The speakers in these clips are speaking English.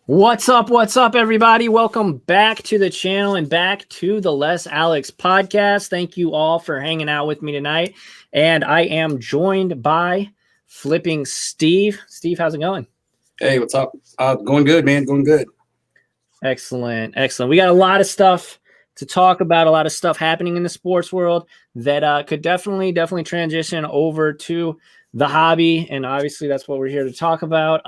What's up, everybody? Welcome back to the channel and back to the LessAlex podcast. Thank you all for hanging out with me tonight. And I am joined by Flipping Steve. Steve, how's it going? Hey, what's up? Going good, man. Going good. Excellent. We got a lot of stuff to talk about, a lot of stuff happening in the sports world that could definitely transition over to the hobby. And obviously, that's what we're here to talk about.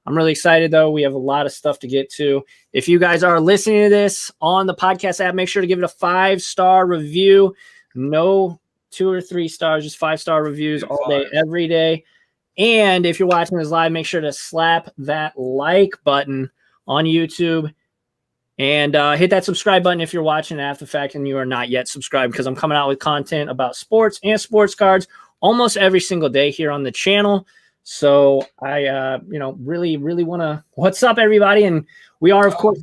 I'm really excited, though. We have a lot of stuff to get to. If you guys are listening to this on the podcast app, make sure to give it a 5-star review. No 2 or 3 stars, just 5-star reviews all day, every day. And if you're watching this live, make sure to slap that like button on YouTube and hit that subscribe button if you're watching after the fact and you are not yet subscribed, because I'm coming out with content about sports and sports cards almost every single day here on the channel. So I, really want to, what's up, everybody? And we are, of course,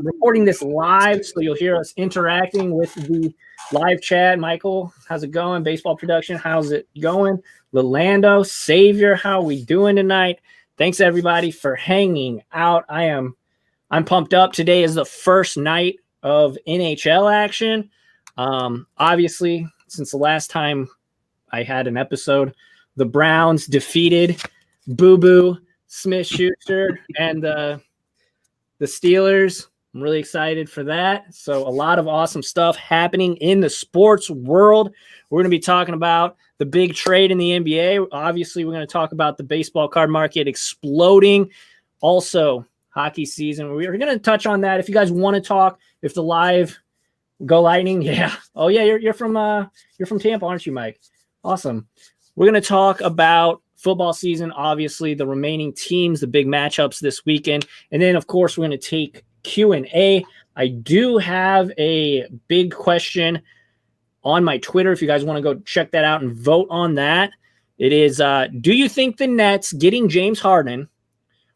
recording this live. So you'll hear us interacting with the live chat. Michael, how's it going? Baseball production, how's it going? Lolando, Savior, how are we doing tonight? Thanks, everybody, for hanging out. I'm pumped up. Today is the first night of NHL action. Obviously, since the last time I had an episode, the Browns defeated Boo Boo Smith-Schuster and the Steelers. I'm really excited for that. So a lot of awesome stuff happening in the sports world. We're going to be talking about the big trade in the NBA. Obviously, we're going to talk about the baseball card market exploding. Also, hockey season. We're going to touch on that. If you guys want to talk, if the live go Lightning, yeah. Oh yeah, you're from Tampa, aren't you, Mike? Awesome. We're going to talk about football season, obviously, the remaining teams, the big matchups this weekend. And then, of course, we're going to take Q&A. I do have a big question on my Twitter if you guys want to go check that out and vote on that. It is, do you think the Nets getting James Harden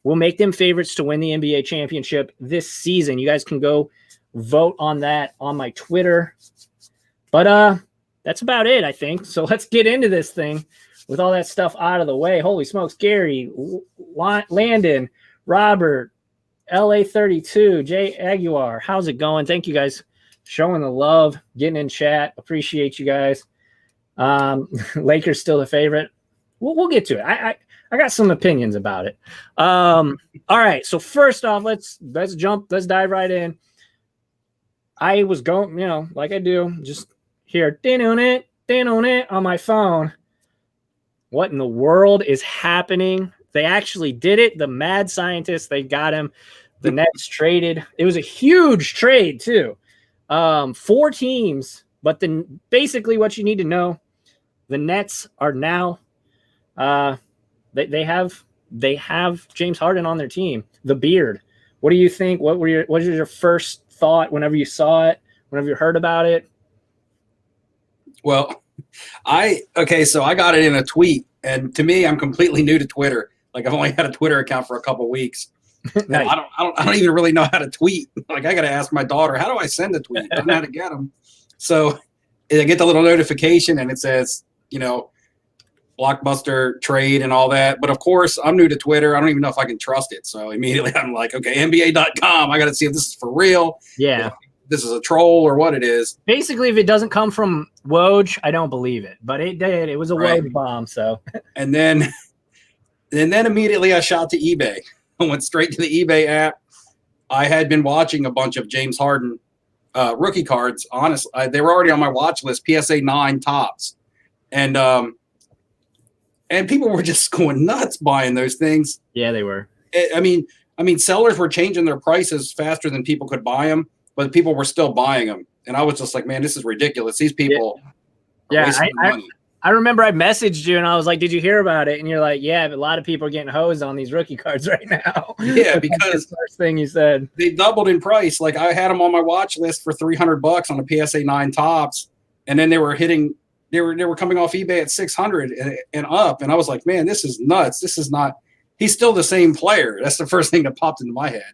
will make them favorites to win the NBA championship this season? You guys can go vote on that on my Twitter. But that's about it, I think. So let's get into this thing with all that stuff out of the way. Holy smokes, Gary, Landon, Robert, LA32, Jay Aguiar, how's it going? Thank you guys showing the love, getting in chat. Appreciate you guys. Lakers still the favorite. We'll get to it. I got some opinions about it. All right, so first off, let's dive right in. I was going, like I do, just here, on it on my phone. What in the world is happening? They actually did it. The mad scientists, they got him. The Nets traded. It was a huge trade too. 4 teams, but then basically what you need to know, the Nets are now they have James Harden on their team. The beard. What do you think? What was your first thought whenever you saw it? Whenever you heard about it? Well, so I got it in a tweet, and to me, I'm completely new to Twitter. Like, I've only had a Twitter account for a couple weeks. Nice. I don't even really know how to tweet. Like, I got to ask my daughter, how do I send a tweet? I don't know how to get them. So I get the little notification, and it says, blockbuster trade and all that. But of course, I'm new to Twitter. I don't even know if I can trust it. So immediately I'm like, okay, NBA.com. I got to see if this is for real. Yeah. If this is a troll or what it is. Basically, if it doesn't come from Woj, I don't believe it. But it did. It was a Woj bomb. So. And then immediately I shot to eBay. I went straight to the eBay app. I had been watching a bunch of James Harden rookie cards. Honestly, they were already on my watch list. PSA 9 tops, and people were just going nuts buying those things. Yeah, they were. I mean, sellers were changing their prices faster than people could buy them, but people were still buying them. And I was just like, man, this is ridiculous. These people are wasting money. I remember I messaged you and I was like, did you hear about it? And you're like, yeah, but a lot of people are getting hosed on these rookie cards right now. Yeah, because the first thing you said. They doubled in price. Like, I had them on my watch list for $300 on a PSA 9 tops, and then they were coming off eBay at 600 and up. And I was like, man, this is nuts. This is not – he's still the same player. That's the first thing that popped into my head,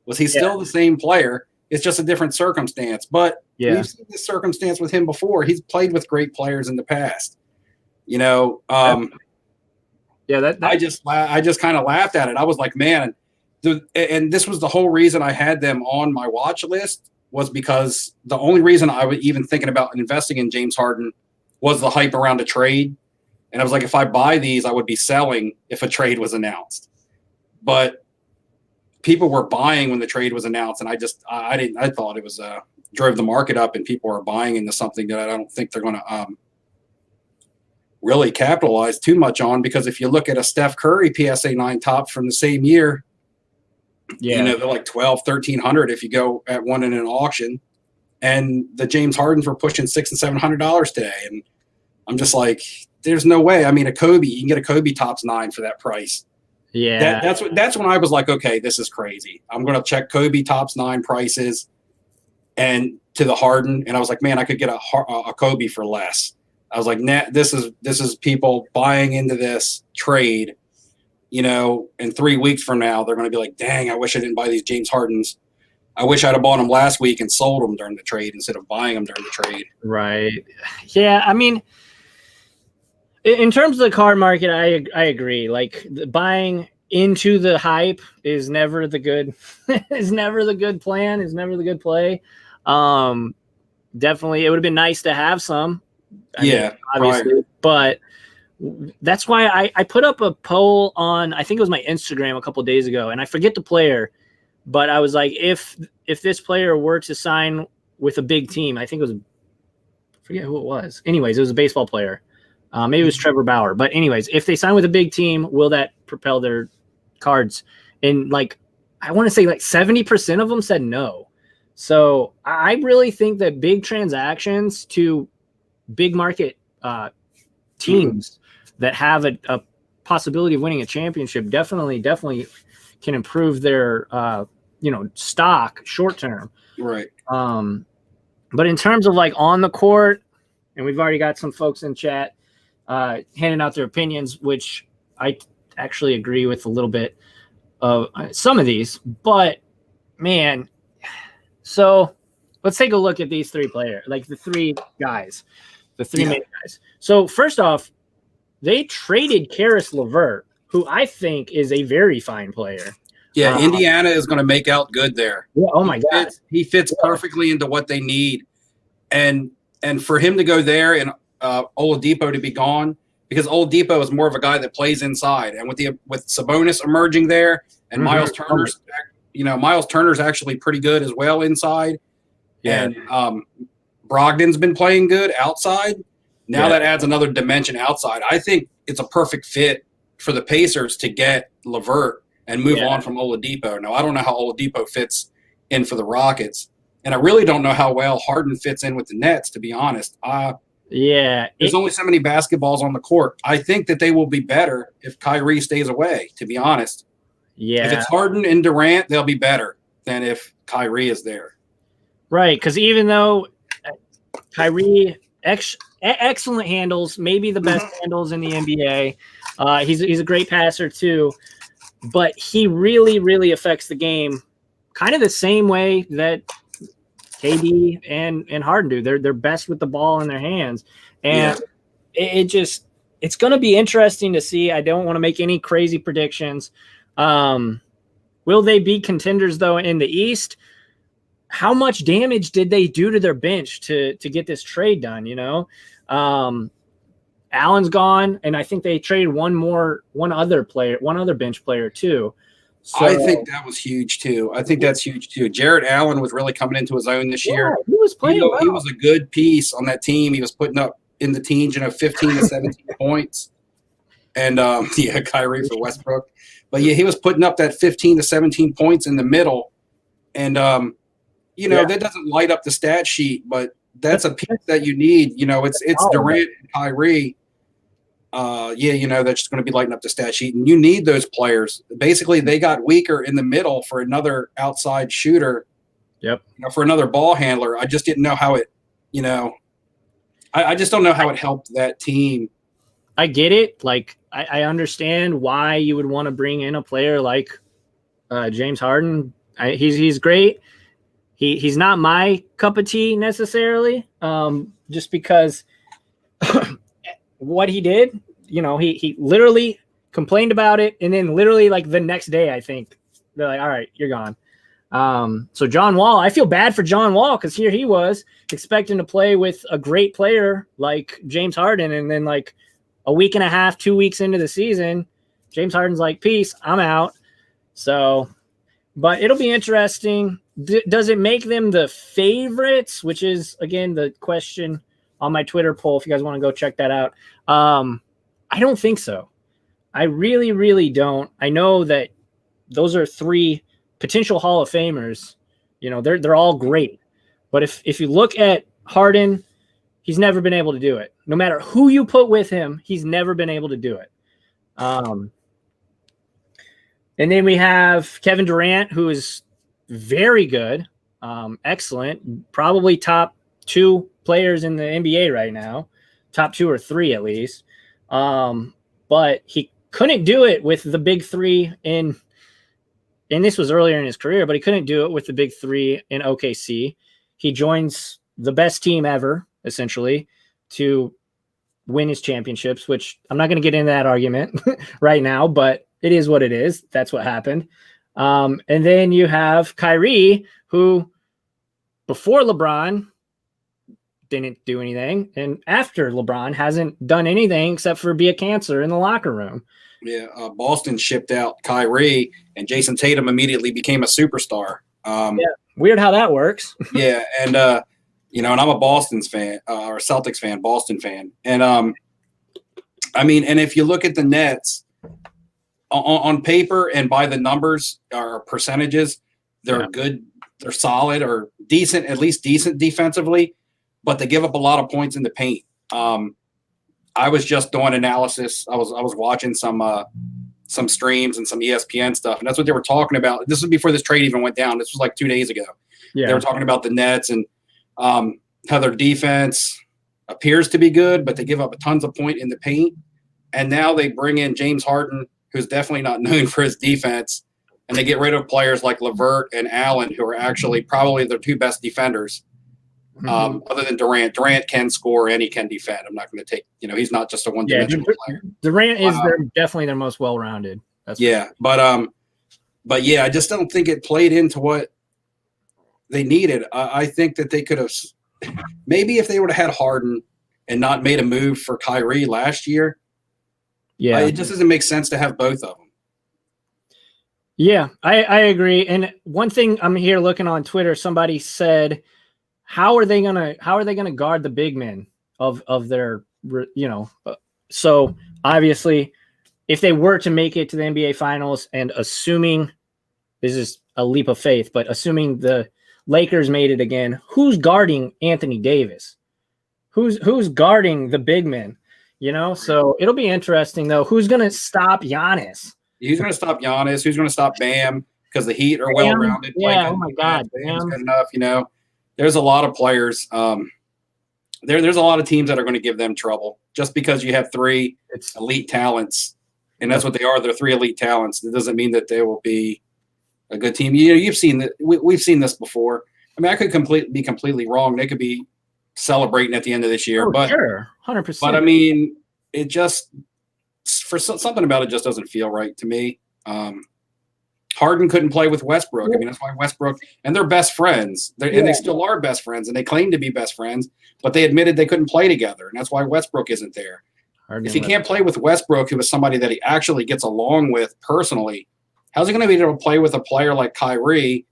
was he's still the same player. It's just a different circumstance. But we've seen this circumstance with him before. He's played with great players in the past. I just kind of laughed at it. I was like, man, and this was the whole reason I had them on my watch list, was because the only reason I was even thinking about investing in James Harden was the hype around a trade. And I was like, if I buy these, I would be selling if a trade was announced. But people were buying when the trade was announced, and I thought it was drove the market up, and people are buying into something that I don't think they're going to really capitalize too much on, because if you look at a Steph Curry PSA 9 top from the same year, they're like 1,200, 1,300 if you go at one in an auction, and the James Hardens were pushing $600 and $700 today, and I'm just like, there's no way. I mean, a Kobe, you can get a Kobe tops 9 for that price. Yeah, that's when I was like, okay, this is crazy. I'm going to check Kobe tops 9 prices and to the Harden, and I was like, man, I could get a Kobe for less. I was like, nah, this is people buying into this trade. In 3 weeks from now, they're going to be like, dang, I wish I didn't buy these James Hardens. I wish I'd have bought them last week and sold them during the trade instead of buying them during the trade. Right. Yeah, I mean, in terms of the card market, I agree. Like, buying into the hype is never the good is never the good plan, is never the good play. Definitely, it would have been nice to have some. I mean, obviously, right. But that's why I put up a poll on, I think it was my Instagram a couple of days ago, and I forget the player, but I was like, if this player were to sign with a big team, I think it was, I forget who it was. Anyways, it was a baseball player. Maybe it was Trevor Bauer. But anyways, if they sign with a big team, will that propel their cards? And like, I want to say like 70% of them said no. So I really think that big transactions to big market teams that have a possibility of winning a championship definitely can improve their stock short term. Right. But in terms of like on the court, and we've already got some folks in chat handing out their opinions, which I actually agree with a little bit of some of these, but man, so let's take a look at these three players, like the three guys, the three main guys. So first off, they traded Karis LeVert, who I think is a very fine player. Yeah, Indiana is going to make out good there. Yeah, oh my God. He fits perfectly into what they need. And for him to go there and Oladipo to be gone, because Oladipo is more of a guy that plays inside. And with Sabonis emerging there and Miles Turner's, Miles Turner's actually pretty good as well inside. Yeah. And Brogdon's been playing good outside. Now that adds another dimension outside. I think it's a perfect fit for the Pacers to get LeVert and move on from Oladipo. Now, I don't know how Oladipo fits in for the Rockets, and I really don't know how well Harden fits in with the Nets, to be honest. There's only so many basketballs on the court. I think that they will be better if Kyrie stays away, to be honest. Yeah. If it's Harden and Durant, they'll be better than if Kyrie is there. Right, because even though Kyrie excellent handles, maybe the best handles in the NBA. He's a great passer too, but he really, really affects the game kind of the same way that KD and Harden do. They're best with the ball in their hands, and it's going to be interesting to see. I don't want to make any crazy predictions. Will they be contenders though in the East? How much damage did they do to their bench to get this trade done? Allen's gone, and I think they traded one other bench player too. So, I think that was huge too. I think that's huge too. Jarrett Allen was really coming into his own this year. He was playing well. He was a good piece on that team. He was putting up in the teens, 15 to 17 points. And Kyrie for Westbrook. But he was putting up that 15 to 17 points in the middle. And that doesn't light up the stat sheet, but that's a piece that you need. It's Durant and Kyrie. That's just going to be lighting up the stat sheet. And you need those players. Basically, they got weaker in the middle for another outside shooter. Yep. For another ball handler. I just didn't know how it, I just don't know how it helped that team. I get it. Like, I understand why you would want to bring in a player like James Harden. He's great. He's not my cup of tea necessarily, just because what he did, he literally complained about it, and then literally like the next day, I think they're like, all right, you're gone. So John Wall, I feel bad for John Wall because here he was expecting to play with a great player like James Harden, and then like a week and a half, 2 weeks into the season, James Harden's like, peace, I'm out. So, but it'll be interesting. Does it make them the favorites, which is, again, the question on my Twitter poll, if you guys want to go check that out. I don't think so. I really, really don't. I know that those are 3 potential Hall of Famers. You know, they're all great. But if you look at Harden, he's never been able to do it. No matter who you put with him, he's never been able to do it. And then we have Kevin Durant, who is very good, excellent, probably top 2 players in the NBA right now, top 2 or 3 at least. But he couldn't do it with the big 3 and this was earlier in his career, but he couldn't do it with the big 3 in OKC. He joins the best team ever, essentially, to win his championships, which I'm not going to get into that argument right now, but it is what it is. That's what happened. And then you have Kyrie, who before LeBron didn't do anything, and after LeBron hasn't done anything except for be a cancer in the locker room. Yeah, Boston shipped out Kyrie, and Jason Tatum immediately became a superstar. Weird how that works. Yeah, and and I'm a Boston's fan or Celtics fan, Boston fan, and I mean, and if you look at the Nets on paper and by the numbers or percentages, they're good, they're solid or decent, at least decent defensively, but they give up a lot of points in the paint. I was just doing analysis. I was watching some streams and some ESPN stuff, and that's what they were talking about. This was before this trade even went down. This was like 2 days ago. Yeah. They were talking about the Nets and how their defense appears to be good, but they give up tons of point in the paint. And now they bring in James Harden, who's definitely not known for his defense, and they get rid of players like LeVert and Allen, who are actually probably their 2 best defenders. Other than Durant. Durant can score and he can defend. I'm not going to take, he's not just a one-dimensional player. Durant is definitely their most well-rounded. But I just don't think it played into what they needed. I think that they could have, maybe if they would have had Harden and not made a move for Kyrie last year. Yeah, it just doesn't make sense to have both of them. Yeah, I agree. And one thing I'm here looking on Twitter, somebody said, how are they gonna guard the big men of their, so obviously if they were to make it to the NBA finals, and assuming, this is a leap of faith, but assuming the Lakers made it again, who's guarding Anthony Davis? Who's guarding the big men? So it'll be interesting though. Who's going to stop Giannis? Who's going to stop Giannis? Who's going to stop Bam? Because the Heat are well-rounded. Yeah. Oh my God. Bam's good enough. There's a lot of players. There's a lot of teams that are going to give them trouble just because you have 3 elite talents, and that's what they are. They're 3 elite talents. It doesn't mean that they will be a good team. You've seen that. We've seen this before. I mean, I could be completely wrong. They could be celebrating at the end of this year, but sure, 100%. But I mean, it just something about it just doesn't feel right to me. Harden couldn't play with Westbrook. I mean, that's why Westbrook and they're best friends. And they still are best friends, and they claim to be best friends, but they admitted they couldn't play together, and that's why Westbrook isn't there. If he can't play with Westbrook, who is somebody that he actually gets along with personally, how's he going to be able to play with a player like Kyrie,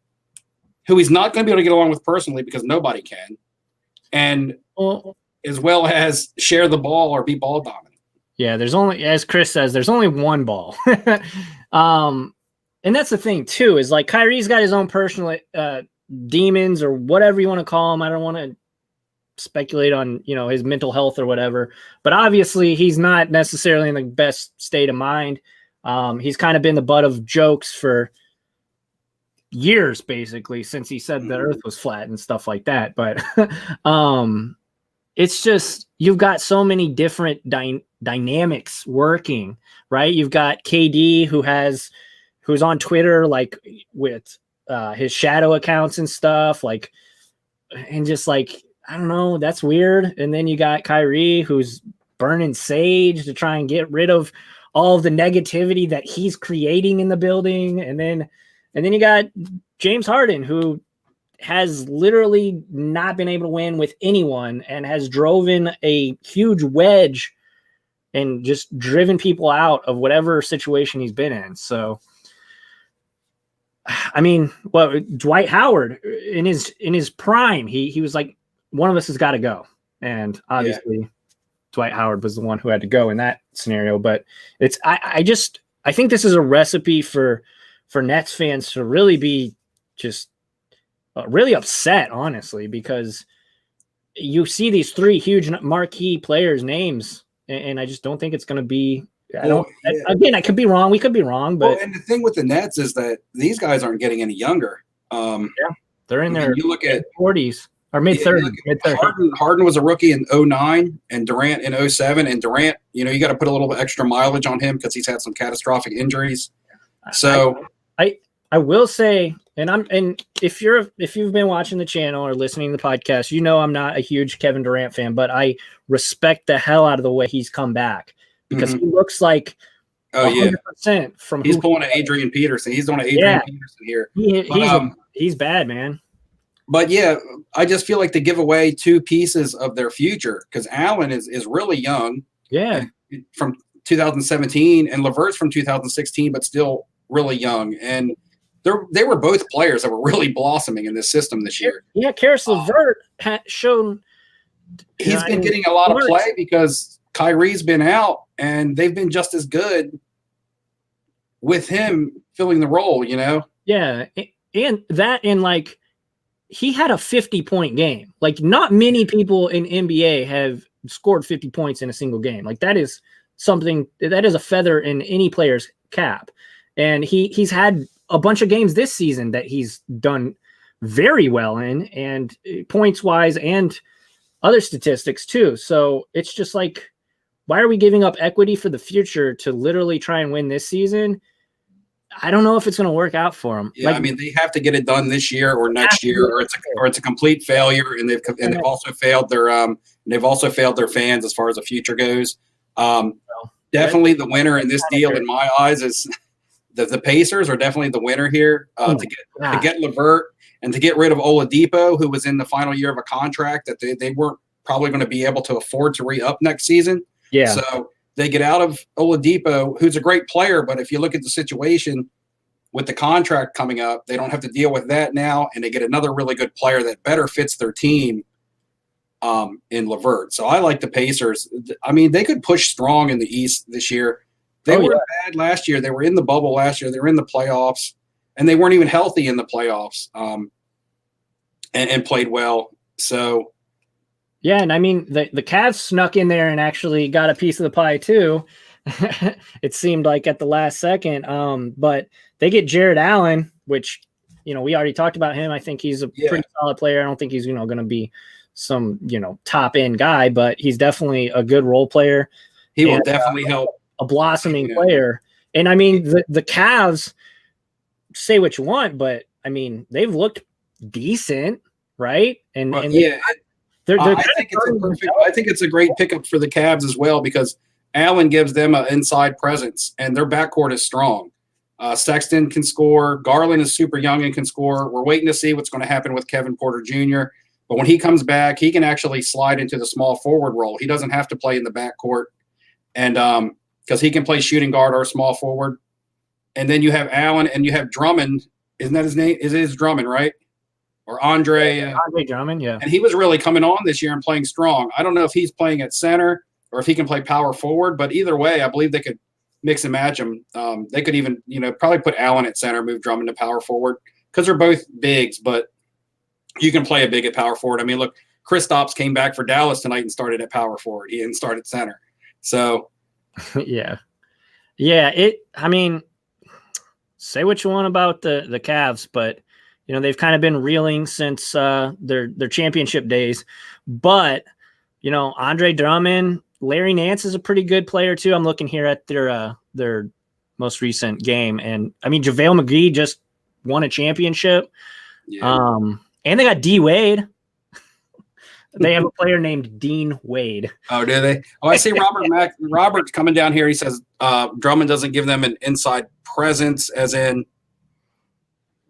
who he's not going to be able to get along with personally because nobody can, and as well as share the ball or be ball dominant? Yeah, there's only, as Chris says, there's only one ball. And that's the thing too, is like Kyrie's got his own personal demons or whatever you want to call them. I don't want to speculate on, his mental health or whatever, but obviously he's not necessarily in the best state of mind. He's kind of been the butt of jokes for years, basically, since he said the earth was flat and stuff like that. But it's just, you've got so many different dynamics working, right? You've got KD who's on Twitter, like with his shadow accounts and stuff, like, and just like, I don't know, that's weird. And then you got Kyrie, who's burning sage to try and get rid of all of the negativity that he's creating in the building. And then And then you got James Harden, who has literally not been able to win with anyone and has driven a huge wedge and just driven people out of whatever situation he's been in. So, I mean, well, Dwight Howard in his prime, he was like, one of us has got to go. And obviously Dwight Howard was the one who had to go in that scenario. But it's, I think this is a recipe for Nets fans to really be just really upset, honestly, because you see these three huge marquee players' names, and I just don't think it's going to be. Again, I could be wrong. We could be wrong, but and the thing with the Nets is that these guys aren't getting any younger. They're in their you look at 40s or mid 30s. Harden was a rookie in 09 and Durant in 07. And Durant, you got to put a little bit extra mileage on him because he's had some catastrophic injuries. So I will say, and if you've been watching the channel or listening to the podcast, I'm not a huge Kevin Durant fan, but I respect the hell out of the way he's come back because he looks like 100% from he's pulling an Adrian Peterson. He's doing an Adrian Peterson here. He's bad, man. But yeah, I just feel like they give away two pieces of their future because Allen is really young. Yeah, from 2017, and LeVert's from 2016, but still really young. And they were both players that were really blossoming in this system this year. Yeah, Karis LeVert has shown he's been getting a lot of play because Kyrie's been out, and they've been just as good with him filling the role. Yeah, and like he had a 50-point game. Like not many people in NBA have scored 50 points in a single game. Like that is something that is a feather in any player's cap. And he's had a bunch of games this season that he's done very well in, and points wise and other statistics too. So it's just like, why are we giving up equity for the future to literally try and win this season? I don't know if it's going to work out for them. Yeah, I mean, they have to get it done this year or next year, or it's a complete failure. And they've also failed their fans as far as the future goes. Definitely the winner in this deal, in my eyes, is the Pacers are definitely the winner here to get LeVert and to get rid of Oladipo, who was in the final year of a contract that they weren't probably going to be able to afford to re-up next season. Yeah. So they get out of Oladipo, who's a great player, but if you look at the situation with the contract coming up, they don't have to deal with that now, and they get another really good player that better fits their team in LeVert. So I like the Pacers. I mean, they could push strong in the East this year. They were bad last year. They were in the bubble last year. They were in the playoffs, and they weren't even healthy in the playoffs and played well. So, yeah, and I mean, the Cavs snuck in there and actually got a piece of the pie too. It seemed like at the last second. But they get Jared Allen, which, we already talked about him. I think he's a pretty solid player. I don't think he's, going to be some, top end guy, but he's definitely a good role player. He will definitely help. A blossoming player. And I mean, the Cavs, say what you want, but I mean, they've looked decent, right? I think it's a great pickup for the Cavs as well, because Allen gives them an inside presence, and their backcourt is strong. Sexton can score. Garland is super young and can score. We're waiting to see what's going to happen with Kevin Porter Jr., but when he comes back, he can actually slide into the small forward role. He doesn't have to play in the backcourt, and because he can play shooting guard or small forward. And then you have Allen and you have Drummond. Isn't that his name? Is it Drummond, right? Or Andre Drummond, yeah. And he was really coming on this year and playing strong. I don't know if he's playing at center or if he can play power forward, but either way, I believe they could mix and match him. They could even, probably put Allen at center, move Drummond to power forward, because they're both bigs, but you can play a big at power forward. I mean, look, Kristaps came back for Dallas tonight and started at power forward. He didn't start at center. So yeah. I mean, say what you want about the Cavs, but they've kind of been reeling since their championship days. But Andre Drummond, Larry Nance is a pretty good player too. I'm looking here at their most recent game, and I mean JaVale McGee just won a championship. Yeah. And they got D Wade. They have a player named Dean Wade. Oh, do they? Oh, I see Robert's coming down here. He says Drummond doesn't give them an inside presence, as in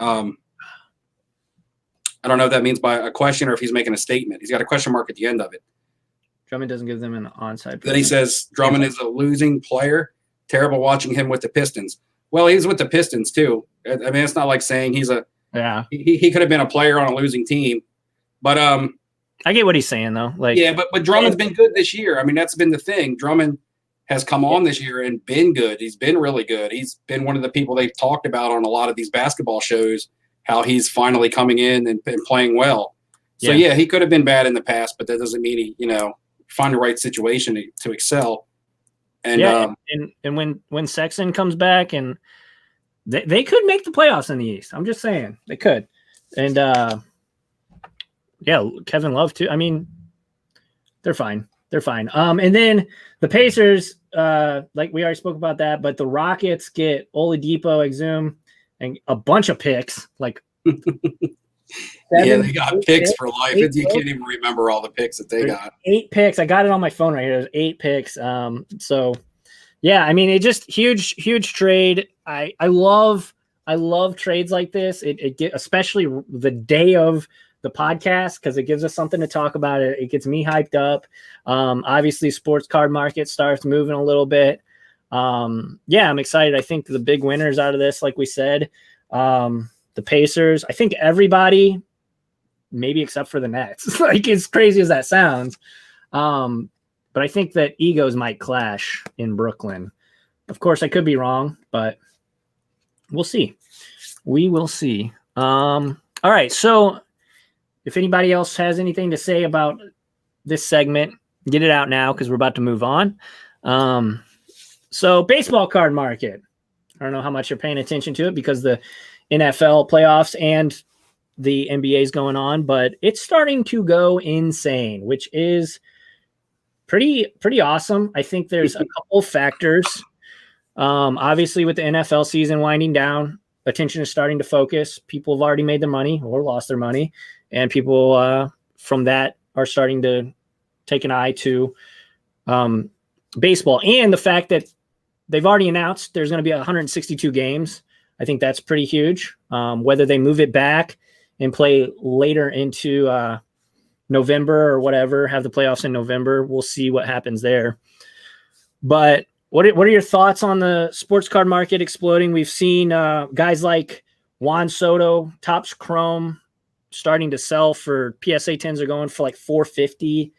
I don't know if that means by a question or if he's making a statement. He's got a question mark at the end of it. Drummond doesn't give them an onside. Then he says Drummond is a losing player. Terrible watching him with the Pistons. Well, he's with the Pistons too. I mean, it's not like saying he's a he could have been a player on a losing team. But I get what he's saying though. Like but Drummond's been good this year. I mean, that's been the thing. Drummond has come on this year and been good. He's been really good. He's been one of the people they've talked about on a lot of these basketball shows, how he's finally coming in and playing well. So he could have been bad in the past, but that doesn't mean he, find the right situation to excel. And and when Sexton comes back, and they could make the playoffs in the East. I'm just saying they could. And Kevin Love too. I mean, they're fine. They're fine. And then the Pacers, like we already spoke about that, but the Rockets get Oladipo, Exum, and a bunch of picks. Like they got picks for life. You can't even remember all the picks that they got. 8 picks. I got it on my phone right here. There's 8 picks. So yeah, I mean, it just huge trade. I love trades like this. It get, especially the day of the podcast, because it gives us something to talk about. It gets me hyped up. Obviously, sports card market starts moving a little bit. I'm excited. I think the big winners out of this, like we said, the Pacers. I think everybody, maybe except for the Nets. Like, as crazy as that sounds, but I think that egos might clash in Brooklyn. Of course, I could be wrong, but we'll see. We will see. All right, so if anybody else has anything to say about this segment, get it out now because we're about to move on. So baseball card market. I don't know how much you're paying attention to it because the NFL playoffs and the NBA is going on, but it's starting to go insane, which is pretty awesome. I think there's a couple factors. Obviously, with the NFL season winding down, attention is starting to focus. People have already made their money or lost their money. And people from that are starting to take an eye to baseball. And the fact that they've already announced there's going to be 162 games. I think that's pretty huge. Whether they move it back and play later into November or whatever, have the playoffs in November, we'll see what happens there. But what are your thoughts on the sports card market exploding? We've seen guys like Juan Soto, Topps Chrome, starting to sell for PSA 10s are going for like $450,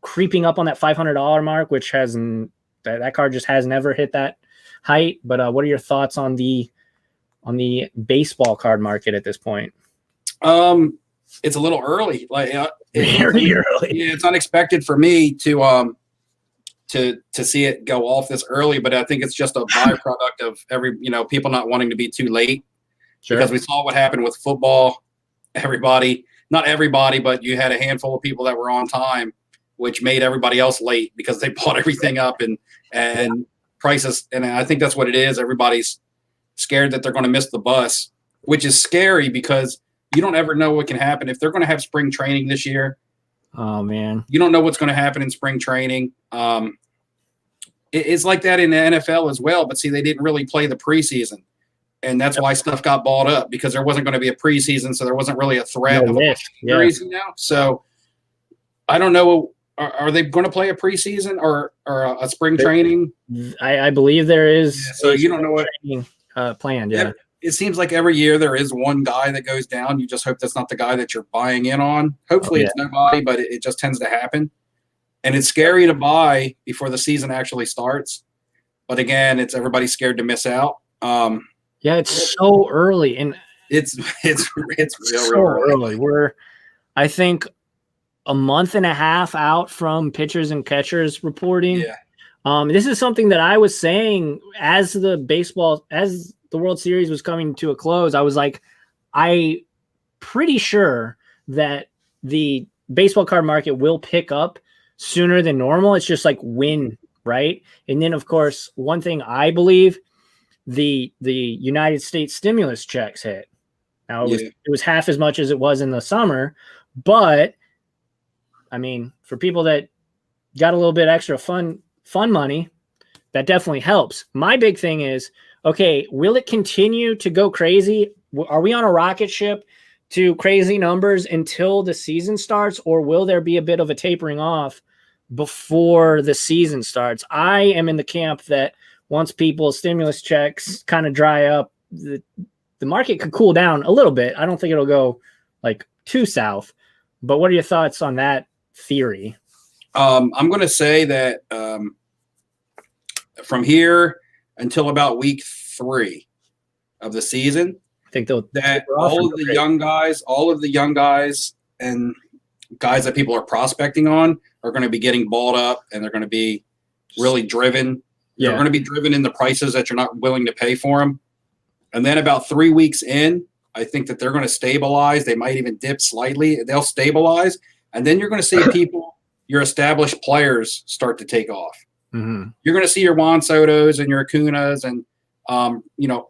creeping up on that $500 mark, which that card just has never hit that height. But what are your thoughts on the baseball card market at this point? It's a little early, Very early. Yeah, it's unexpected for me to see it go off this early, but I think it's just a byproduct of people not wanting to be too late. Sure. Because we saw what happened with football. Not everybody, but you had a handful of people that were on time, which made everybody else late because they bought everything up and prices. And I think that's what it is. Everybody's scared that they're going to miss the bus, which is scary because you don't ever know what can happen. If they're going to have spring training this year, oh man, you don't know what's going to happen in spring training. It's like that in the NFL as well. But see, they didn't really play the preseason. And that's why stuff got bought up because there wasn't going to be a preseason, so there wasn't really a threat of a series now. So I don't know. Are they going to play a preseason or a spring training? I believe there is. Yeah, so you don't know what planned. Yeah, it seems like every year there is one guy that goes down. You just hope that's not the guy that you're buying in on. Hopefully it's nobody, but it just tends to happen. And it's scary to buy before the season actually starts. But again, it's everybody's scared to miss out. Yeah, it's so early, and it's real early. We're, I think, a month and a half out from pitchers and catchers reporting. Yeah. This is something that I was saying as the World Series was coming to a close. I was like, I pretty sure that the baseball card market will pick up sooner than normal. It's just like when, right? And then, of course, one thing I believe. The United States stimulus checks hit. Now it was half as much as it was in the summer, but I mean, for people that got a little bit extra fun money, that definitely helps. My big thing is, okay, will it continue to go crazy? are we on a rocket ship to crazy numbers until the season starts, or will there be a bit of a tapering off before the season starts? I am in the camp that once people's stimulus checks kind of dry up, the market could cool down a little bit. I don't think it'll go like too south, but what are your thoughts on that theory? I'm going to say that from here until about week 3 of the season, I think that all of the young guys and guys that people are prospecting on are going to be getting balled up, and they're going to be really driven. Yeah. They're going to be driven in the prices that you're not willing to pay for them. And then about 3 weeks in, I think that they're going to stabilize. They might even dip slightly. They'll stabilize. And then you're going to see people, your established players, start to take off. Mm-hmm. You're going to see your Juan Sotos and your Acunas and,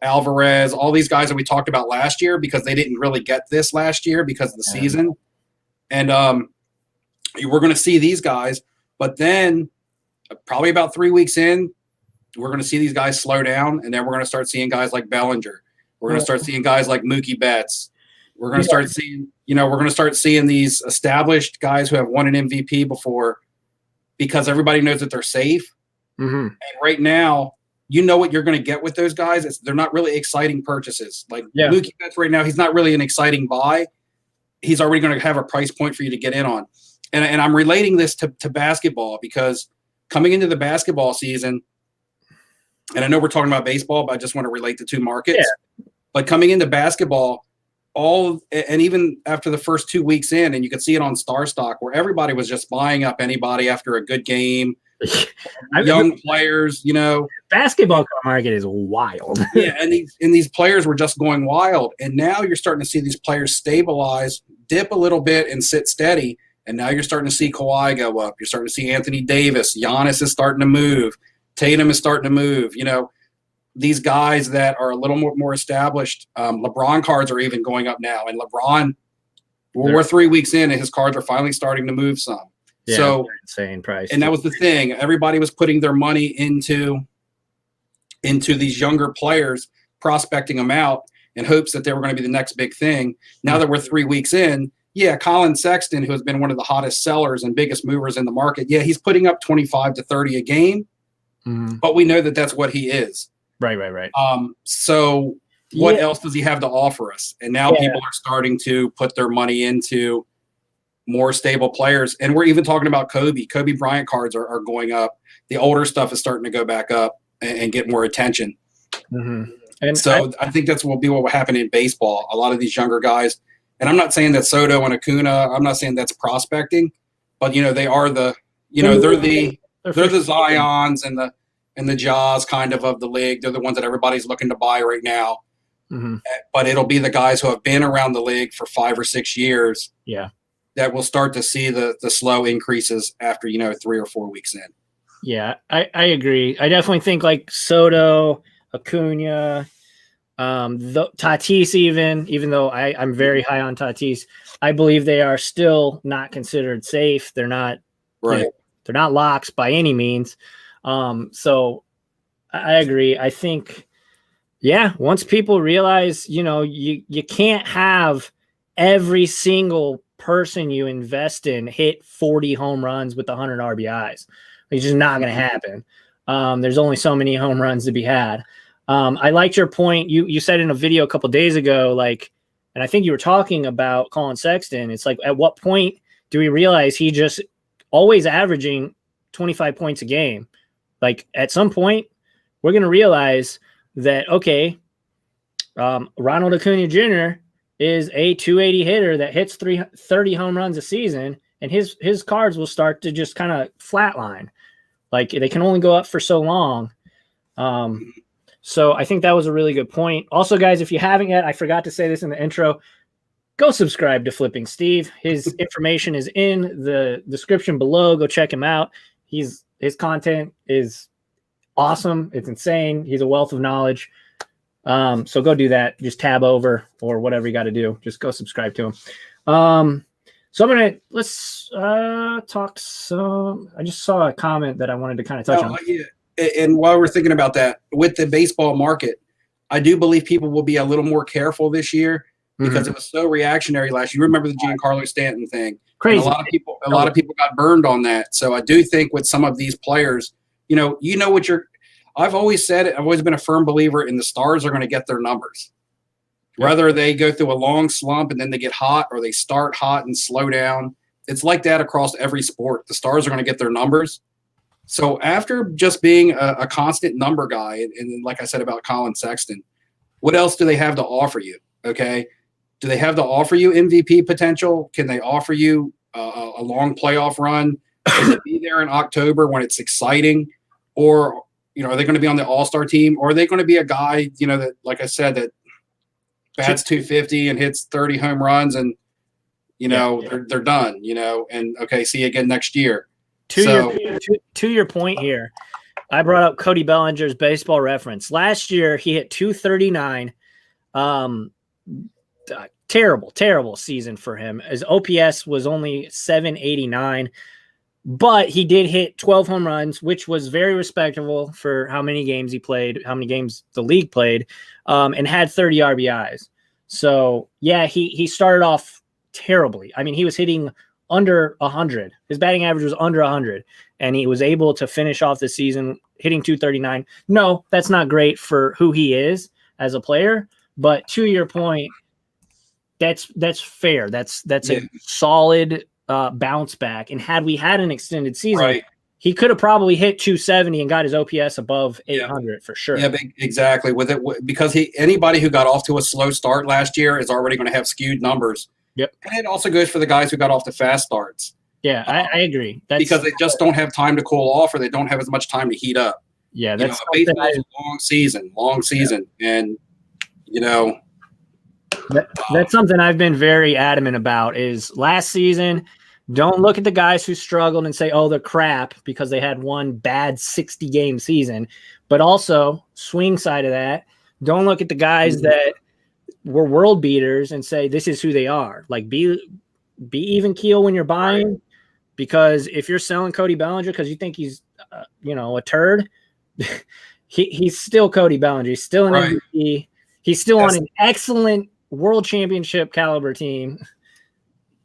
Alvarez, all these guys that we talked about last year, because they didn't really get this last year because of the season. And we're going to see these guys. But then probably about 3 weeks in, we're going to see these guys slow down, and then we're going to start seeing guys like Bellinger. We're going to start seeing guys like Mookie Betts. We're going to start seeing, we're going to start seeing these established guys who have won an MVP before, because everybody knows that they're safe. Mm-hmm. And right now, you know what you're going to get with those guys. They're not really exciting purchases. Like Mookie Betts right now, he's not really an exciting buy. He's already going to have a price point for you to get in on. And I'm relating this to basketball, because coming into the basketball season, and I know we're talking about baseball, but I just want to relate the two markets. Yeah. But coming into basketball, and even after the first 2 weeks in, and you could see it on Star Stock, where everybody was just buying up anybody after a good game. Young players, basketball market is wild. Yeah, and these players were just going wild. And now you're starting to see these players stabilize, dip a little bit, and sit steady. And now you're starting to see Kawhi go up. You're starting to see Anthony Davis. Giannis is starting to move. Tatum is starting to move. These guys that are a little more established. LeBron cards are even going up now. And LeBron, we're 3 weeks in, and his cards are finally starting to move some. Yeah, so insane price. And that was the thing. Everybody was putting their money into these younger players, prospecting them out in hopes that they were going to be the next big thing. Now that we're 3 weeks in, Colin Sexton, who has been one of the hottest sellers and biggest movers in the market, he's putting up 25 to 30 a game, but we know that that's what he is. Right. So what else does he have to offer us? And now people are starting to put their money into more stable players. And we're even talking about Kobe. Kobe Bryant cards are going up. The older stuff is starting to go back up and get more attention. Mm-hmm. And so I think that's what will happen in baseball. A lot of these younger guys, and I'm not saying that Soto and Acuna, I'm not saying that's prospecting, but they are they're the Zions and the Jaws kind of the league. They're the ones that everybody's looking to buy right now. Mm-hmm. But it'll be the guys who have been around the league for 5 or 6 years. Yeah. That will start to see the slow increases after 3 or 4 weeks in. Yeah, I agree. I definitely think like Soto, Acuna, Tatis, even though I'm very high on Tatis, I believe they are still not considered safe. They're not they're not locks by any means. So I agree. I think, once people realize, you can't have every single person you invest in hit 40 home runs with 100 RBIs. It's just not going to happen. There's only so many home runs to be had. I liked your point. You said in a video a couple days ago, and I think you were talking about Colin Sexton. It's like, at what point do we realize he just always averaging 25 points a game? Like, at some point, we're going to realize that, okay, Ronald Acuna Jr. is a 280 hitter that hits 30 home runs a season, and his cards will start to just kind of flatline. Like, they can only go up for so long. So I think that was a really good point. Also, guys, if you haven't yet, I forgot to say this in the intro, go subscribe to Flipping Steve. His information is in the description below. Go check him out. His content is awesome. It's insane. He's a wealth of knowledge. So go do that. Just tab over or whatever you got to do. Just go subscribe to him. So let's talk some. I just saw a comment that I wanted to kind of touch on. Yeah. And while we're thinking about that, with the baseball market, I do believe people will be a little more careful this year because it was so reactionary last year. You remember the Giancarlo Stanton thing? Crazy. And a lot of people got burned on that. So I do think with some of these players, I've always said it. I've always been a firm believer in the stars are going to get their numbers. Whether they go through a long slump and then they get hot, or they start hot and slow down. It's like that across every sport. The stars are going to get their numbers. So after just being a constant number guy, and like I said about Colin Sexton, what else do they have to offer you? Okay. Do they have to offer you MVP potential? Can they offer you a long playoff run? Can they be there in October when it's exciting? Or, are they going to be on the all-star team? Or are they going to be a guy, that, like I said, that bats 250 and hits 30 home runs and, they're done, and okay, see you again next year. To your point here, I brought up Cody Bellinger's baseball reference. Last year, he hit 239. Terrible season for him. His OPS was only 789, but he did hit 12 home runs, which was very respectable for how many games he played, how many games the league played, and had 30 RBIs. So, yeah, he started off terribly. I mean, he was hitting under 100. His batting average was under 100, and he was able to finish off the season hitting 239. No, that's not great for who he is as a player, but to your point, that's fair. That's a solid bounce back. And had we had an extended season, he could have probably hit 270 and got his OPS above 800 for sure. Yeah, exactly. Because anybody who got off to a slow start last year is already going to have skewed numbers. Yep. And it also goes for the guys who got off to fast starts. Yeah, I agree. Because they just don't have time to cool off, or they don't have as much time to heat up. Yeah, that's baseball's a long season. And, that's something I've been very adamant about is last season, don't look at the guys who struggled and say, oh, they're crap because they had one bad 60-game season. But also, swing side of that, don't look at the guys that were world beaters and say this is who they are. Like be even keel when you're buying, because if you're selling Cody Bellinger because you think he's a turd, he's still Cody Bellinger. He's still an MVP. He's still on an excellent world championship caliber team.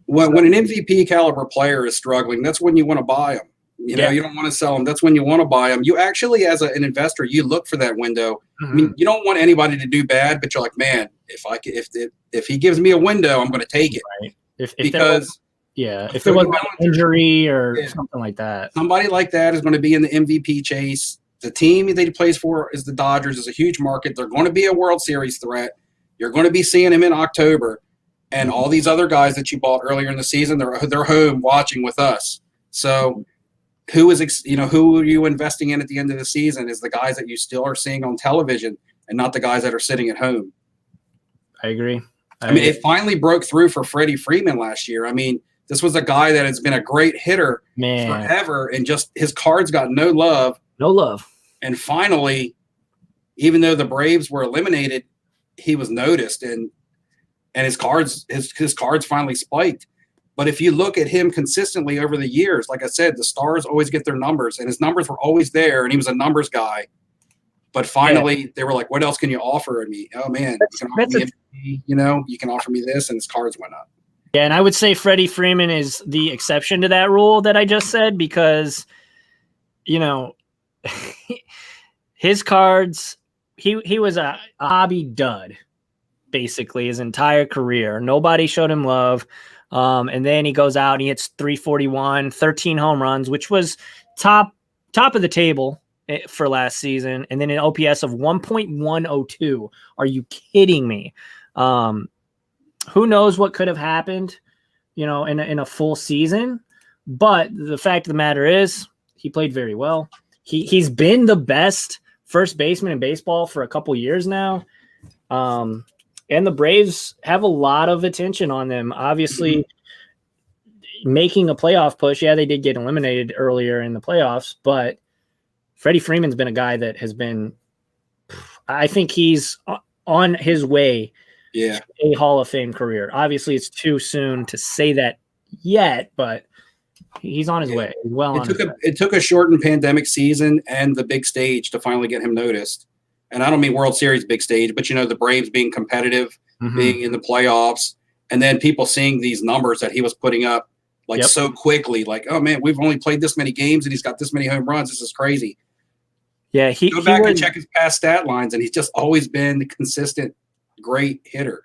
When an MVP caliber player is struggling, that's when you want to buy them. You don't want to sell them. That's when you want to buy them. You actually, as an investor, you look for that window. I mean, you don't want anybody to do bad, but you're like, man, if he gives me a window, I'm going to take it. Right. If there was an injury or something like that, somebody like that is going to be in the MVP chase. The team that he plays for is the Dodgers. Is a huge market. They're going to be a World Series threat. You're going to be seeing him in October, and all these other guys that you bought earlier in the season, they're home watching with us. So, who are you investing in at the end of the season? Is the guys that you still are seeing on television, and not the guys that are sitting at home. I agree. I mean, it finally broke through for Freddie Freeman last year. I mean, this was a guy that has been a great hitter forever, and just his cards got no love. No love. And finally, even though the Braves were eliminated, he was noticed, and his cards finally spiked. But if you look at him consistently over the years, like I said, the stars always get their numbers, and his numbers were always there, and he was a numbers guy. But finally, they were like, "What else can you offer me? Oh man, you can offer me MVP, you can offer me this," and his cards went up. Yeah, and I would say Freddie Freeman is the exception to that rule that I just said because, his cards, he was a hobby dud, basically his entire career. Nobody showed him love. And then he goes out and he hits 341, 13 home runs, which was top of the table for last season. And then an OPS of 1.102. Are you kidding me? Who knows what could have happened, in a full season. But the fact of the matter is he played very well. He's been the best first baseman in baseball for a couple years now. And the Braves have a lot of attention on them. Obviously, making a playoff push. Yeah, they did get eliminated earlier in the playoffs, but Freddie Freeman's been a guy that has been – I think he's on his way to a Hall of Fame career. Obviously, it's too soon to say that yet, but he's on his way. It took a shortened pandemic season and the big stage to finally get him noticed. and I don't mean World Series big stage, but the Braves being competitive, being in the playoffs, and then people seeing these numbers that he was putting up so quickly, like, oh man, we've only played this many games and he's got this many home runs. This is crazy. Yeah, go back and check his past stat lines, and he's just always been the consistent, great hitter.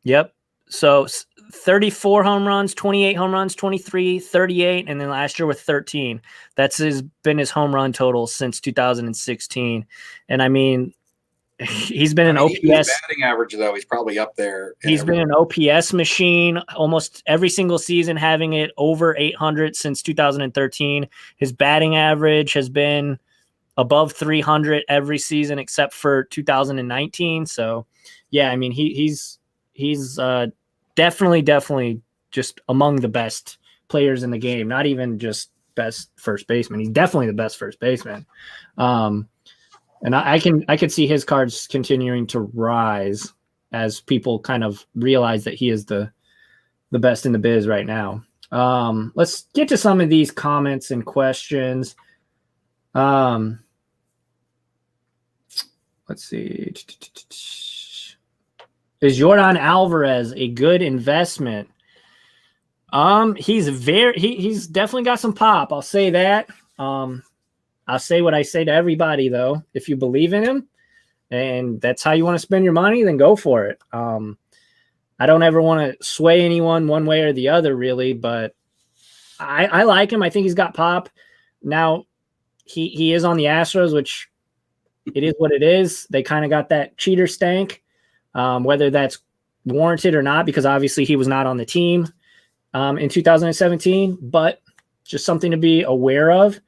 Yep. So 34 home runs, 28 home runs, 23, 38, and then last year with 13. That's been his home run total since 2016. And I mean, he's been an OPS batting average, though. He's probably up there. He's been an OPS machine almost every single season, having it over 800 since 2013. His batting average has been above 300 every season except for 2019. So, yeah, I mean, he's definitely just among the best players in the game. Not even just best first baseman. He's definitely the best first baseman. And I could see his cards continuing to rise as people kind of realize that he is the best in the biz right now. Let's get to some of these comments and questions. Let's see. Is Yordan Alvarez a good investment? He's definitely got some pop. I'll say that. I'll say what I say to everybody, though. If you believe in him and that's how you want to spend your money, then go for it. I don't ever want to sway anyone one way or the other, really, but I like him. I think he's got pop. Now, he is on the Astros, which it is what it is. They kind of got that cheater stank, whether that's warranted or not, because obviously he was not on the team in 2017, but just something to be aware of.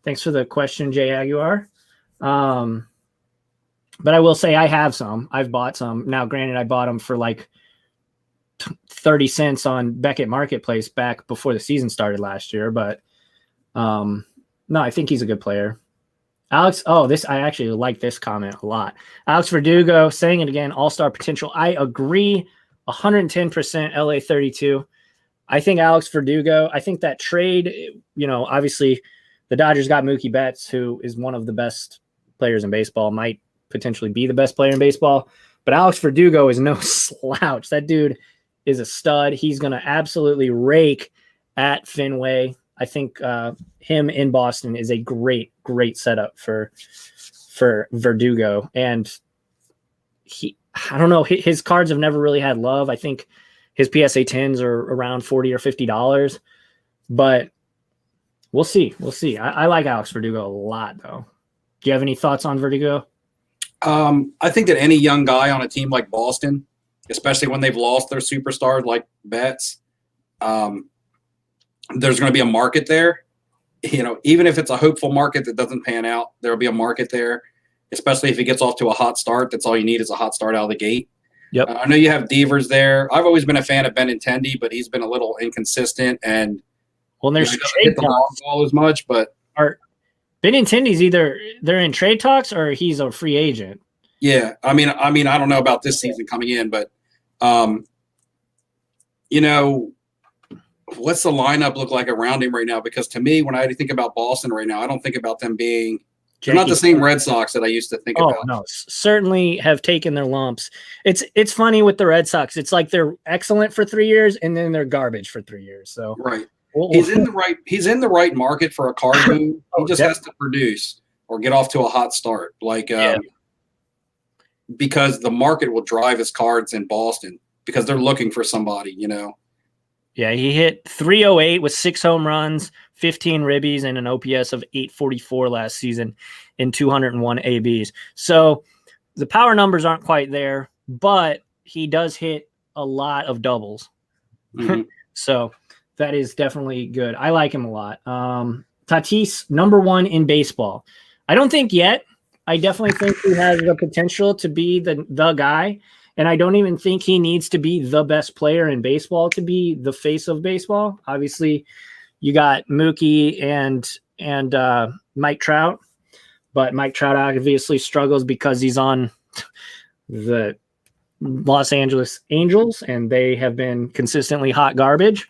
Thanks for the question, Jay Aguilar. But I will say I have some. I've bought some. Now, granted, I bought them for like 30 cents on Beckett Marketplace back before the season started last year. But no, I think he's a good player. Alex, I actually like this comment a lot. Alex Verdugo saying it again, all-star potential. I agree 110% LA 32. I think Alex Verdugo, I think that trade, obviously the Dodgers got Mookie Betts, who is one of the best players in baseball, might potentially be the best player in baseball. But Alex Verdugo is no slouch. That dude is a stud. He's going to absolutely rake at Fenway. I think him in Boston is a great, great setup for Verdugo. And I don't know, his cards have never really had love. I think his PSA 10s are around $40 or $50, but we'll see. We'll see. I like Alex Verdugo a lot, though. Do you have any thoughts on Verdugo? I think that any young guy on a team like Boston, especially when they've lost their superstars like Betts, there's going to be a market there. Even if it's a hopeful market that doesn't pan out, there'll be a market there, especially if he gets off to a hot start. That's all you need is a hot start out of the gate. Yep. I know you have Devers there. I've always been a fan of Benintendi, but he's been a little inconsistent and there's he doesn't hit the long ball as much. But Benintendi's either they're in trade talks or he's a free agent. Yeah, I mean, I don't know about this season coming in, but what's the lineup look like around him right now? Because to me, when I think about Boston right now, I don't think about them being. They're not the same Red Sox that I used to think about. Oh, no, certainly have taken their lumps. It's funny with the Red Sox. It's like they're excellent for 3 years and then they're garbage for 3 years. So right. He's in the right market for a card move. He just has to produce or get off to a hot start. Because the market will drive his cards in Boston because they're looking for somebody, Yeah, he hit 308 with 6 home runs, 15 ribbies, and an OPS of 844 last season in 201 ABs. So the power numbers aren't quite there, but he does hit a lot of doubles. Mm-hmm. So that is definitely good. I like him a lot. Tatis, number 1 in baseball. I don't think yet. I definitely think he has the potential to be the guy. And I don't even think he needs to be the best player in baseball to be the face of baseball. Obviously, you got Mookie and Mike Trout, but Mike Trout obviously struggles because he's on the Los Angeles Angels, and they have been consistently hot garbage.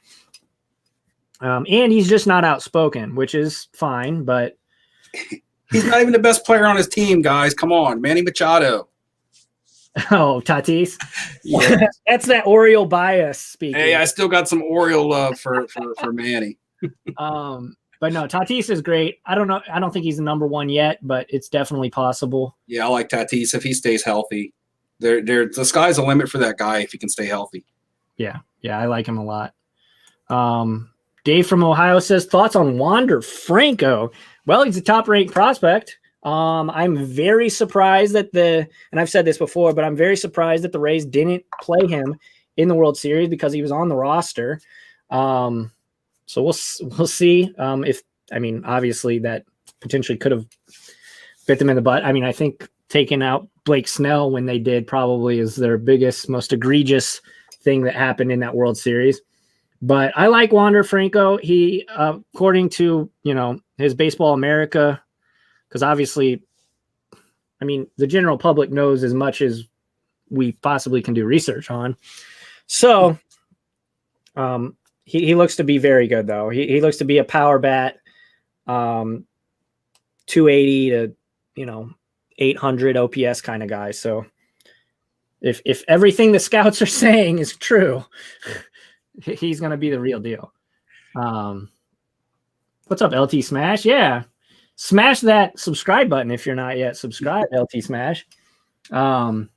And he's just not outspoken, which is fine, but He's not even the best player on his team, guys. Come on, Manny Machado. Oh, Tatis. Yeah. That's that Oriole bias speaking. Hey, I still got some Oriole love for Manny. But no, Tatis is great. I don't know. I don't think he's the number one yet, but it's definitely possible. Yeah, I like Tatis if he stays healthy. The sky's the limit for that guy if he can stay healthy. Yeah, I like him a lot. Dave from Ohio says, thoughts on Wander Franco? Well, he's a top-ranked prospect. I'm very surprised that and I've said this before, but I'm very surprised that the Rays didn't play him in the World Series because he was on the roster. So we'll see obviously that potentially could have bit them in the butt. I mean, I think taking out Blake Snell when they did probably is their biggest, most egregious thing that happened in that World Series. But I like Wander Franco. He, according to, his Baseball America, because obviously, I mean, the general public knows as much as we possibly can do research on. So he looks to be very good, though. He looks to be a power bat, 280 to, 800 OPS kind of guy. So if everything the scouts are saying is true, he's going to be the real deal. What's up, LT Smash? Yeah. Smash that subscribe button if you're not yet subscribed, LT Smash. Alex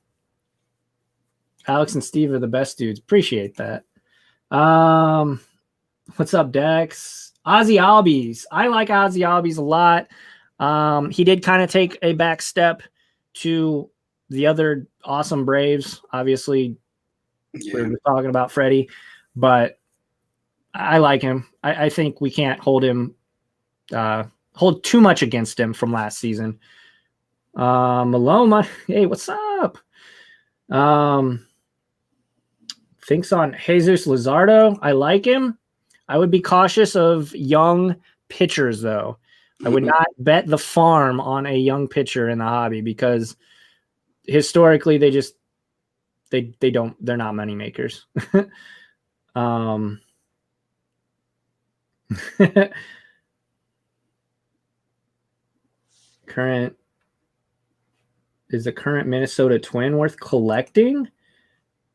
and Steve are the best dudes. Appreciate that. What's up, Dex? Ozzy Albies. I like Ozzy Albies a lot. He did kind of take a back step to the other awesome Braves. Obviously, we're talking about Freddie, but I like him. I think we can't hold too much against him from last season. Maloma, hey, what's up? Thinks on Jesus Luzardo. I like him. I would be cautious of young pitchers, though. I would not bet the farm on a young pitcher in the hobby because historically they're not money makers. Is the current Minnesota Twin worth collecting?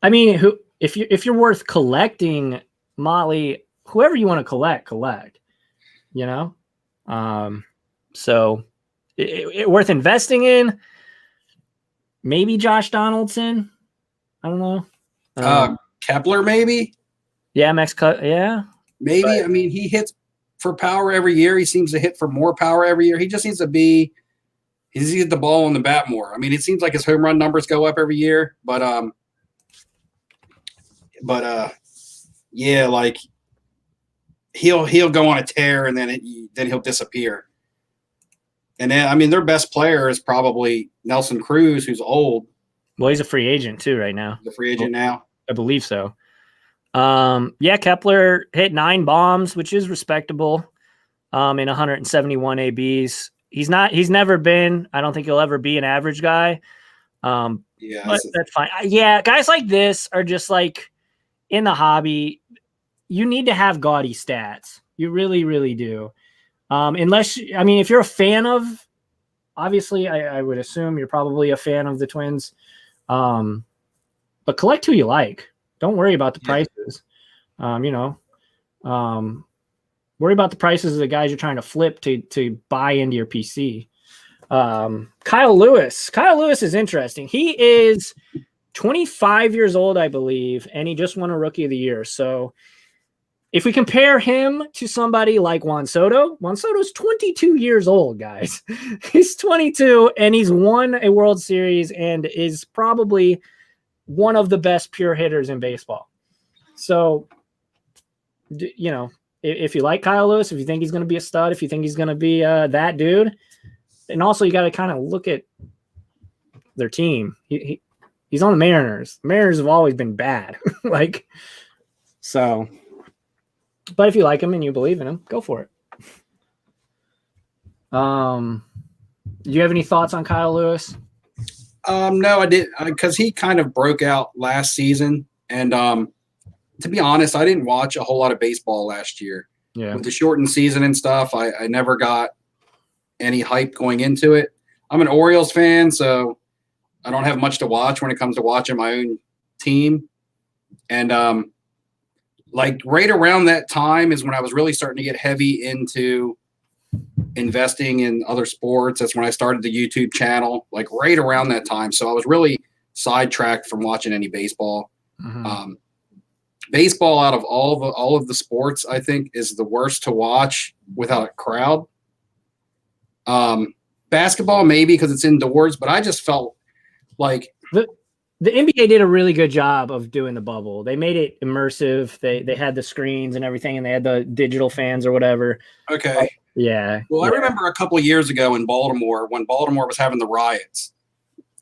I mean, if you're worth collecting, Motley, whoever you want to collect, so it worth investing in. Maybe Josh Donaldson. I don't know. Kepler, maybe. Yeah, Max Cut. Yeah, maybe. But, I mean, he hits for power every year. He seems to hit for more power every year. He just needs to be. He needs to get the ball on the bat more. I mean, it seems like his home run numbers go up every year, but yeah, like he'll go on a tear and then he'll disappear. And then, I mean, their best player is probably Nelson Cruz, who's old. Well, he's a free agent too right now. He's a free agent now. I believe so. Yeah, Kepler hit 9 bombs, which is respectable. In 171 ABs. He's never been, I don't think he'll ever be an average guy. But that's fine. Yeah, guys like this are just like in the hobby. You need to have gaudy stats. You really, really do. If you're a fan of, obviously, I would assume you're probably a fan of the Twins. But collect who you like. Don't worry about the prices. Worry about the prices of the guys you're trying to flip to buy into your PC. Kyle Lewis. Kyle Lewis is interesting. He is 25 years old, I believe, and he just won a Rookie of the Year. So if we compare him to somebody like Juan Soto's 22 years old, guys. He's 22, and he's won a World Series and is probably one of the best pure hitters in baseball. So, if you like Kyle Lewis, if you think he's going to be a stud, if you think he's going to be that dude, and also you got to kind of look at their team. He's on the Mariners. The Mariners have always been bad. So. But if you like him and you believe in him, go for it. Do you have any thoughts on Kyle Lewis? No, I didn't, because he kind of broke out last season, and to be honest, I didn't watch a whole lot of baseball last year. Yeah. With the shortened season and stuff, I never got any hype going into it. I'm an Orioles fan, so I don't have much to watch when it comes to watching my own team. And like right around that time is when I was really starting to get heavy into investing in other sports. That's when I started the YouTube channel, like right around that time. So I was really sidetracked from watching any baseball. Baseball, out of all of the sports, I think is the worst to watch without a crowd. Basketball maybe because it's indoors, but I just felt like the NBA did a really good job of doing the bubble. They made it immersive. They had the screens and everything, and they had the digital fans or whatever. Okay. Yeah. Well, I remember a couple of years ago in Baltimore when Baltimore was having the riots,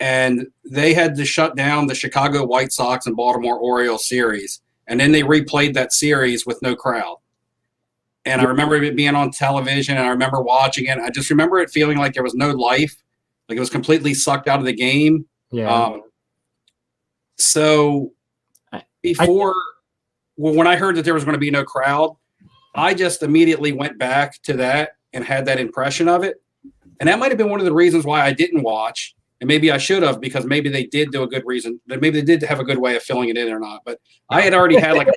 and they had to shut down the Chicago White Sox and Baltimore Orioles series. And then they replayed that series with no crowd. And I remember it being on television, and I remember watching it. I just remember it feeling like there was no life, like it was completely sucked out of the game. Yeah. So when I heard that there was going to be no crowd, I just immediately went back to that and had that impression of it. And that might have been one of the reasons why I didn't watch. And maybe I should have, because maybe they did do a good reason. Maybe they did have a good way of filling it in or not. But I had already had like a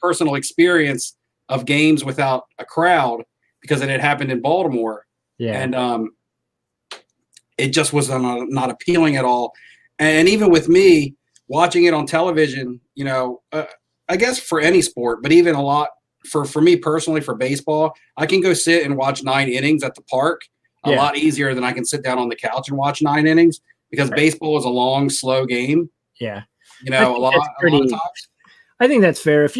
personal experience of games without a crowd because it had happened in Baltimore. Yeah. And it just was not appealing at all. And even with me watching it on television, you know, I guess for any sport, but even a lot for me personally, for baseball, I can go sit and watch 9 innings at the park a lot easier than I can sit down on the couch and watch 9 innings, because baseball is a long, slow game. Yeah. You know, a lot of times. I think that's fair. If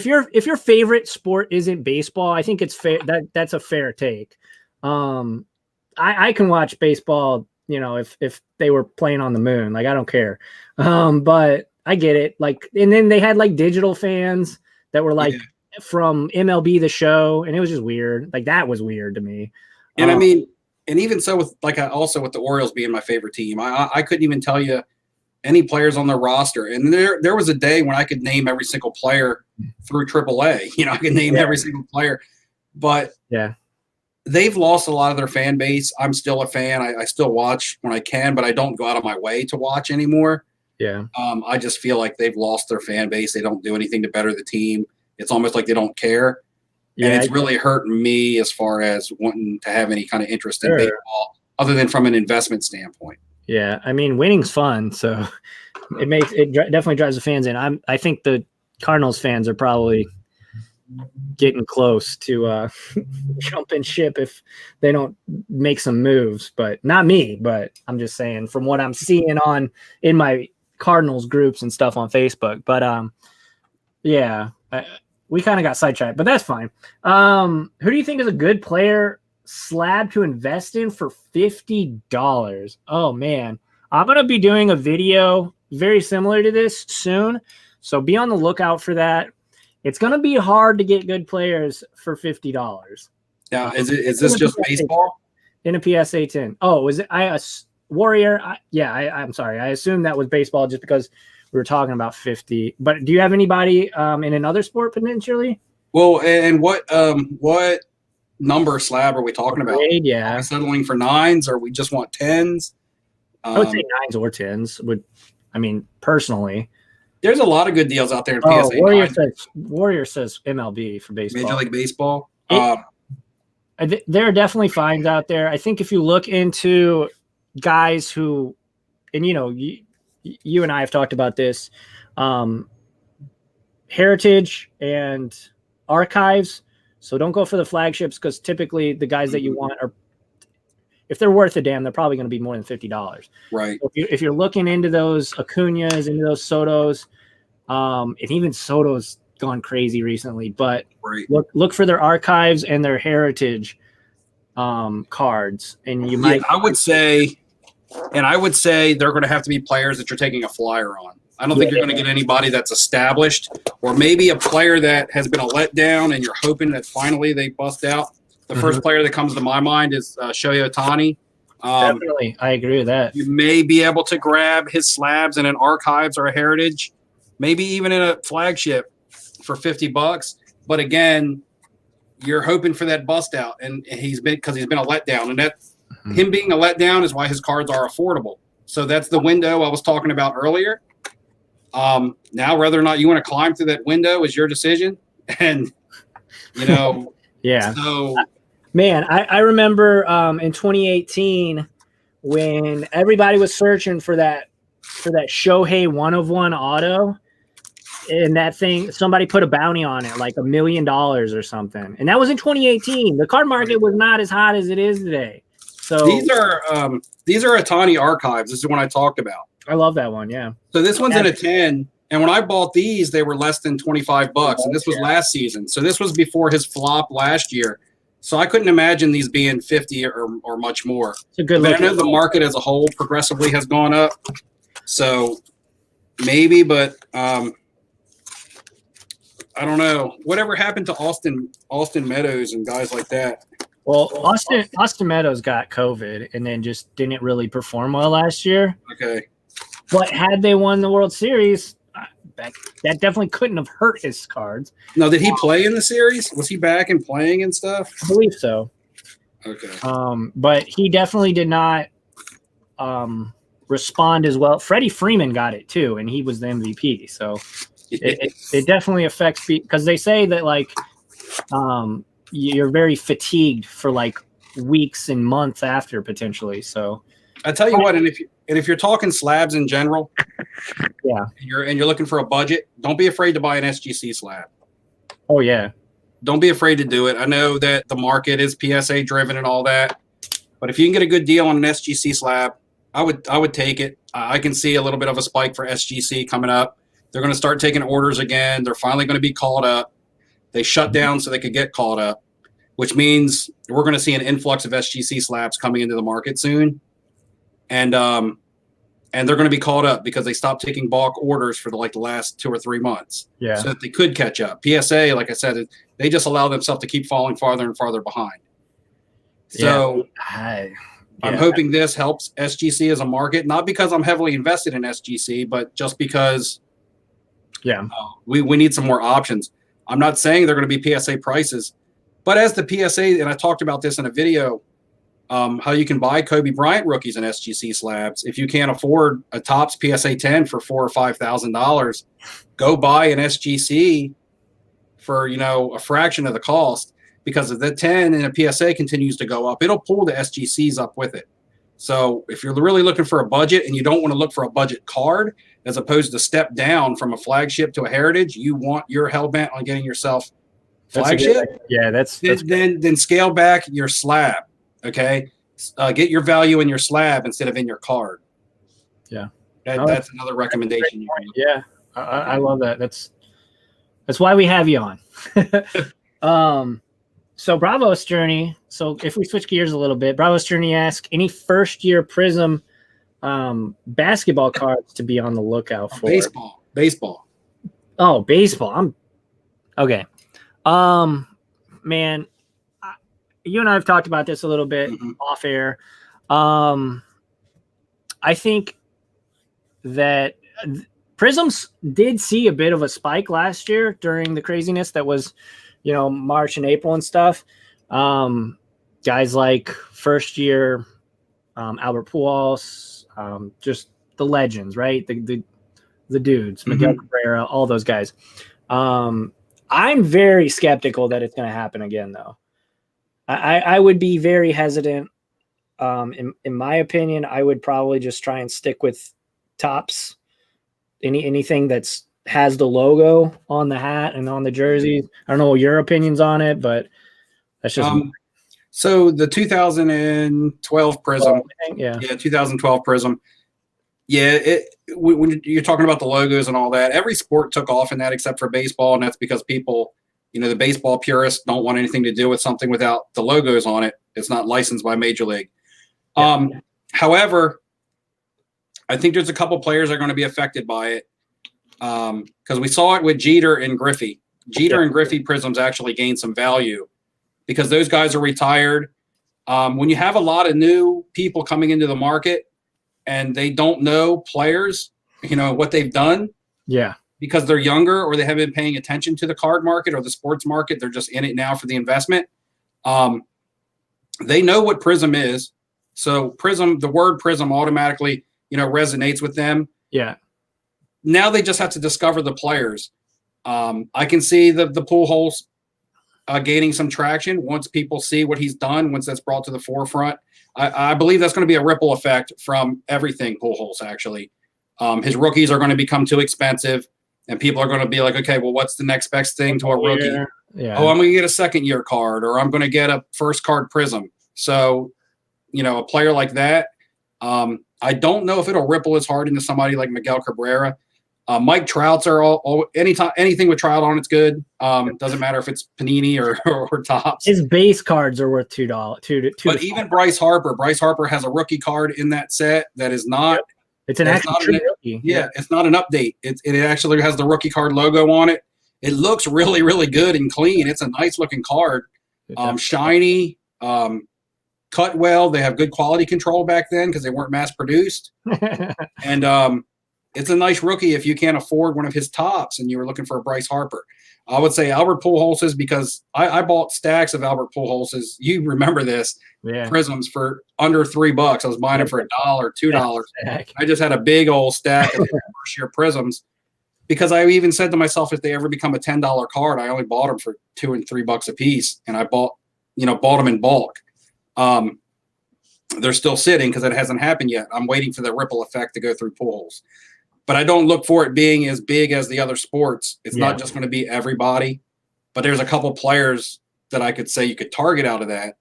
your favorite sport isn't baseball, I think it's fair. That's a fair take. I can watch baseball, you know, if they were playing on the moon, like I don't care. But I get it. Like, and then they had like digital fans that were like from MLB The Show, and it was just weird. Like that was weird to me. And I mean, and even so with also with the Orioles being my favorite team, I couldn't even tell you any players on their roster. And there was a day when I could name every single player through AAA. You know, I could name every single player. But they've lost a lot of their fan base. I'm still a fan. I still watch when I can, but I don't go out of my way to watch anymore. Yeah. I just feel like they've lost their fan base. They don't do anything to better the team. It's almost like they don't care. Yeah, and it's really hurting me as far as wanting to have any kind of interest in baseball, other than from an investment standpoint. Yeah, I mean, winning's fun, so it definitely drives the fans in. I think the Cardinals fans are probably getting close to jumping ship if they don't make some moves, but not me. But I'm just saying from what I'm seeing in my Cardinals groups and stuff on Facebook. But we kind of got sidetracked, but that's fine. Who do you think is a good player slab to invest in for $50? Oh man, I'm going to be doing a video very similar to this soon. So be on the lookout for that. It's going to be hard to get good players for $50. Yeah. Is this just baseball? In a PSA 10. Oh, was it Warrior? I'm sorry. I assumed that was baseball just because we were talking about 50, but do you have anybody in another sport potentially? Well, and what number slab are we talking about? Grade, yeah. Are we settling for 9s, or we just want 10s? I would say 9s or 10s. Personally, there's a lot of good deals out there in PSA. Warrior says MLB for baseball. Major League Baseball. There are definitely finds out there. I think if you look into guys who, and you know, you and I have talked about this, heritage and archives. So don't go for the flagships, because typically the guys that you want are, if they're worth a damn, they're probably going to be more than $50. Right. So if you're looking into those Acuñas, into those Sotos, and even Soto's gone crazy recently, but look for their archives and their heritage cards, and you might. I would say they're going to have to be players that you're taking a flyer on. I don't think you're going to get anybody that's established, or maybe a player that has been a letdown and you're hoping that finally they bust out. The first player that comes to my mind is Shohei Ohtani. Definitely. I agree with that. You may be able to grab his slabs in an archives or a heritage, maybe even in a flagship for $50. But again, you're hoping for that bust out, and he's been a letdown, and that him being a letdown is why his cards are affordable. So that's the window I was talking about earlier. Now, whether or not you want to climb through that window is your decision, and yeah. So, man, I remember in 2018 when everybody was searching for that Shohei 1/1 auto. And that thing, somebody put a bounty on it, like $1 million or something. And that was in 2018. The card market was not as hot as it is today. So these are Atani archives. This is one I talked about. I love that one. Yeah. So this one's in a 10. And when I bought these, they were less than $25. And this was last season. So this was before his flop last year. So I couldn't imagine these being 50 or much more. It's a good look. I know the market as a whole progressively has gone up. So maybe, but I don't know. Whatever happened to Austin Meadows and guys like that? Well, Austin Meadows got COVID and then just didn't really perform well last year. Okay. But had they won the World Series, that definitely couldn't have hurt his cards. No, did he play in the series? Was he back and playing and stuff? I believe so. Okay. But he definitely did not respond as well. Freddie Freeman got it too, and he was the MVP. So it definitely affects, because they say that like you're very fatigued for like weeks and months after potentially. So I tell you what, and if you're talking slabs in general, yeah, and you're looking for a budget, don't be afraid to buy an SGC slab. Oh yeah, don't be afraid to do it. I know that the market is PSA driven and all that, but if you can get a good deal on an SGC slab, I would take it. I can see a little bit of a spike for SGC coming up. They're going to start taking orders again. They're finally going to be called up. They shut down so they could get called up, which means we're going to see an influx of SGC slabs coming into the market soon. And they're going to be called up because they stopped taking bulk orders for the last 2 or 3 months. Yeah. So that they could catch up. PSA, like I said, they just allow themselves to keep falling farther and farther behind. So I'm hoping this helps SGC as a market, not because I'm heavily invested in SGC, but just because we need some more options. I'm not saying they're going to be PSA prices, but as the PSA, and I talked about this in a video, how you can buy Kobe Bryant rookies in SGC slabs. If you can't afford a Topps PSA 10 for $4,000 or $5,000, go buy an SGC for a fraction of the cost, because if the 10 in a PSA continues to go up, it'll pull the SGCs up with it. So if you're really looking for a budget and you don't want to look for a budget card, as opposed to step down from a flagship to a heritage, you're hell bent on getting yourself flagship. Then scale back your slab. Okay, get your value in your slab instead of in your card. Yeah, that's another recommendation. Yeah, I love that. That's why we have you on. So Bravo's Journey. So if we switch gears a little bit, Bravo's Journey asks, any first-year Prism basketball cards to be on the lookout for? Baseball. Oh, baseball. I'm okay. Man, you and I have talked about this a little bit off air. I think that Prisms did see a bit of a spike last year during the craziness that was, March and April and stuff. Guys like first year Albert Pujols, just the legends, right? The dudes, Miguel Cabrera, all those guys. I'm very skeptical that it's going to happen again, though. I would be very hesitant. In my opinion, I would probably just try and stick with Topps. Anything that's has the logo on the hat and on the jerseys. I don't know your opinions on it, but that's just so the 2012 Prism. 2012 Prism. Yeah, when you're talking about the logos and all that, every sport took off in that except for baseball, and that's because people, the baseball purists don't want anything to do with something without the logos on it. It's not licensed by Major League. Yeah. However, I think there's a couple players that are going to be affected by it, because we saw it with Jeter and Griffey. And Griffey Prisms actually gained some value because those guys are retired. When you have a lot of new people coming into the market and they don't know players, what they've done. Yeah. because they're younger or they haven't been paying attention to the card market or the sports market. They're just in it now for the investment. They know what Prism is. So Prism, the word Prism automatically, resonates with them. Yeah. Now they just have to discover the players. I can see the pool holes gaining some traction once people see what he's done, once that's brought to the forefront. I believe that's going to be a ripple effect from everything pool holes, actually. His rookies are going to become too expensive, and people are going to be like, okay, well, what's the next best thing to a rookie? Yeah. Oh, I'm going to get a second-year card, or I'm going to get a first card Prism. So, a player like that, I don't know if it'll ripple as hard into somebody like Miguel Cabrera. Mike Trout's are anything with Trout on it's good. Doesn't matter if it's Panini or Topps. His base cards are worth $2. But even Bryce Harper has a rookie card in that set that is not. Yep. It's an actual rookie. Yeah, it's not an update. It actually has the rookie card logo on it. It looks really, really good and clean. It's a nice looking card. Shiny, cut well. They have good quality control back then because they weren't mass produced. And it's a nice rookie if you can't afford one of his tops and you were looking for a Bryce Harper. I would say Albert Pujols, because I bought stacks of Albert Pujols. You remember this? Yeah. Prisms for under $3. I was buying them for $1, $2. I just had a big old stack of first year Prisms because I even said to myself, if they ever become a $10 card, I only bought them for $2 and $3 a piece, and I bought them in bulk. They're still sitting because it hasn't happened yet. I'm waiting for the ripple effect to go through Pujols. But I don't look for it being as big as the other sports. It's not just going to be everybody, but there's a couple players that I could say you could target out of that.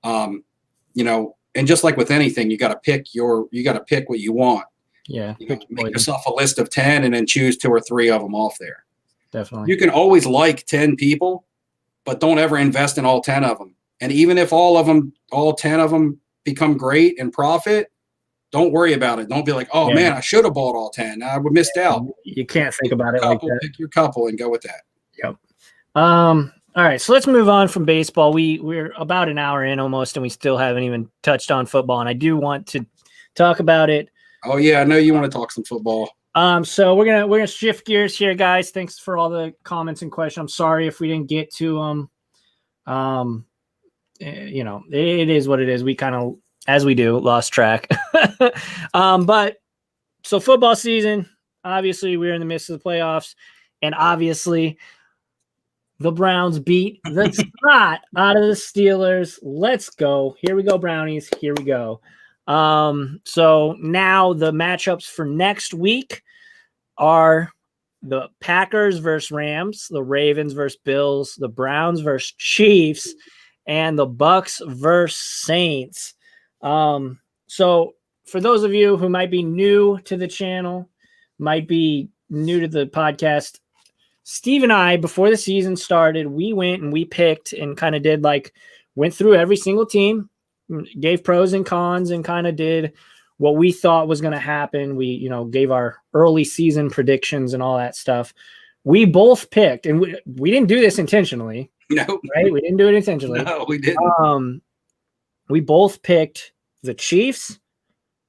And just like with anything, you got to pick what you want. Yeah. Make yourself a list of 10 and then choose 2 or 3 of them off there. Definitely. You can always like 10 people, but don't ever invest in all 10 of them. And even if all 10 of them become great and profit, don't worry about it. Don't be like, oh, man, I should have bought all 10. I would missed out. You can't think about it like that. Pick your couple and go with that. Yep. All right, so let's move on from baseball. We're about an hour in almost, and we still haven't even touched on football, and I do want to talk about it. Oh, yeah, I know you want to talk some football. So we're gonna shift gears here, guys. Thanks for all the comments and questions. I'm sorry if we didn't get to them. It is what it is. We kind of, as we do, lost track. But so football season, obviously we're in the midst of the playoffs, and obviously the Browns beat the snot out of the Steelers. Let's go. Here we go, Brownies. Here we go. So now the matchups for next week are the Packers versus Rams, the Ravens versus Bills, the Browns versus Chiefs, and the Bucks versus Saints. So for those of you who might be new to the channel, might be new to the podcast, Steve and I, before the season started, we went and we picked and kind of went through every single team, gave pros and cons, and kind of did what we thought was going to happen. We, gave our early season predictions and all that stuff. We both picked, and we didn't do this intentionally. No, right? We didn't do it intentionally. No, we didn't. We both picked the Chiefs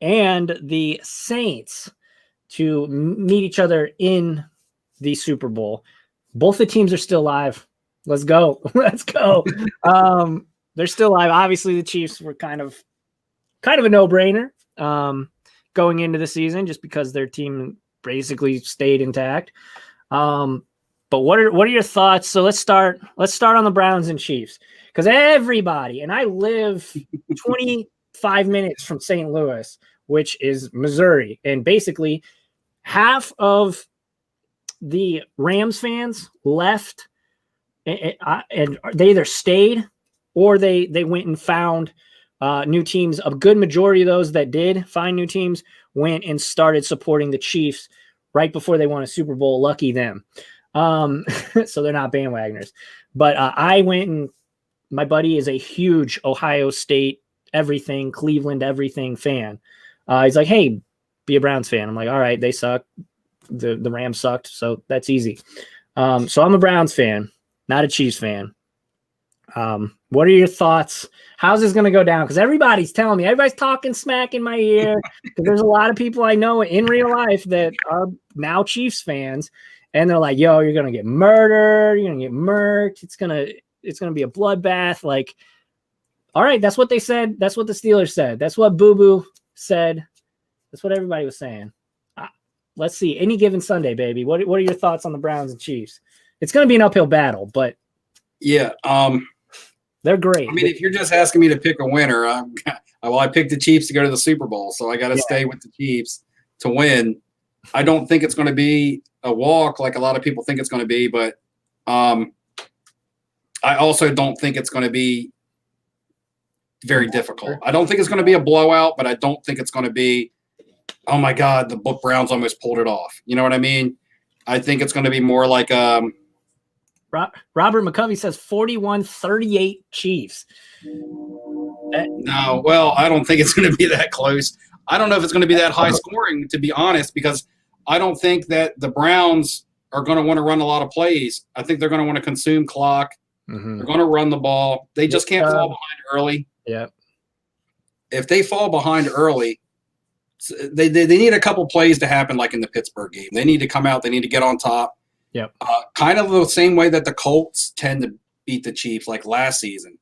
and the Saints to meet each other in the Super Bowl. Both the teams are still alive. Let's go. Let's go. They're still alive. Obviously, the Chiefs were kind of a no-brainer going into the season just because their team basically stayed intact. But what are your thoughts? So let's start on the Browns and Chiefs, because everybody, and I live 25 minutes from St. Louis, which is Missouri, and basically half of the Rams fans left, and they either stayed or they went and found new teams. A good majority of those that did find new teams went and started supporting the Chiefs right before they won a Super Bowl. Lucky them. So they're not bandwagoners. But I went, and my buddy is a huge Ohio State everything, Cleveland everything fan. He's like, hey, be a Browns fan. I'm like, all right, they suck. The Rams sucked, so that's easy. So I'm a Browns fan, not a Chiefs fan. What are your thoughts? How's this going to go down? Because everybody's telling me, everybody's talking smack in my ear. Because there's a lot of people I know in real life that are now Chiefs fans, and they're like, yo, you're going to get murdered. You're going to get murked. It's going to be a bloodbath. Like, all right, that's what they said. That's what the Steelers said. That's what Boo Boo said. That's what everybody was saying. Let's see. Any given Sunday, baby. What are your thoughts on the Browns and Chiefs? It's going to be an uphill battle, but yeah, they're great. I mean, if you're just asking me to pick a winner, I picked the Chiefs to go to the Super Bowl, so I got to stay with the Chiefs to win. I don't think it's going to be a walk like a lot of people think it's going to be, but I also don't think it's going to be very difficult. I don't think it's going to be a blowout, but I don't think it's going to be, oh my God, the Browns almost pulled it off. You know what I mean? I think it's going to be more like Robert McCovey says 41-38 Chiefs. No, well, I don't think it's going to be that close. I don't know if it's going to be that high scoring, to be honest, because I don't think that the Browns are going to want to run a lot of plays. I think they're going to want to consume clock. Mm-hmm. They're going to run the ball. They just can't fall behind early. Yeah. If they fall behind early, they need a couple plays to happen like in the Pittsburgh game. They need to come out. They need to get on top. Yep. Kind of the same way that the Colts tend to beat the Chiefs like last season.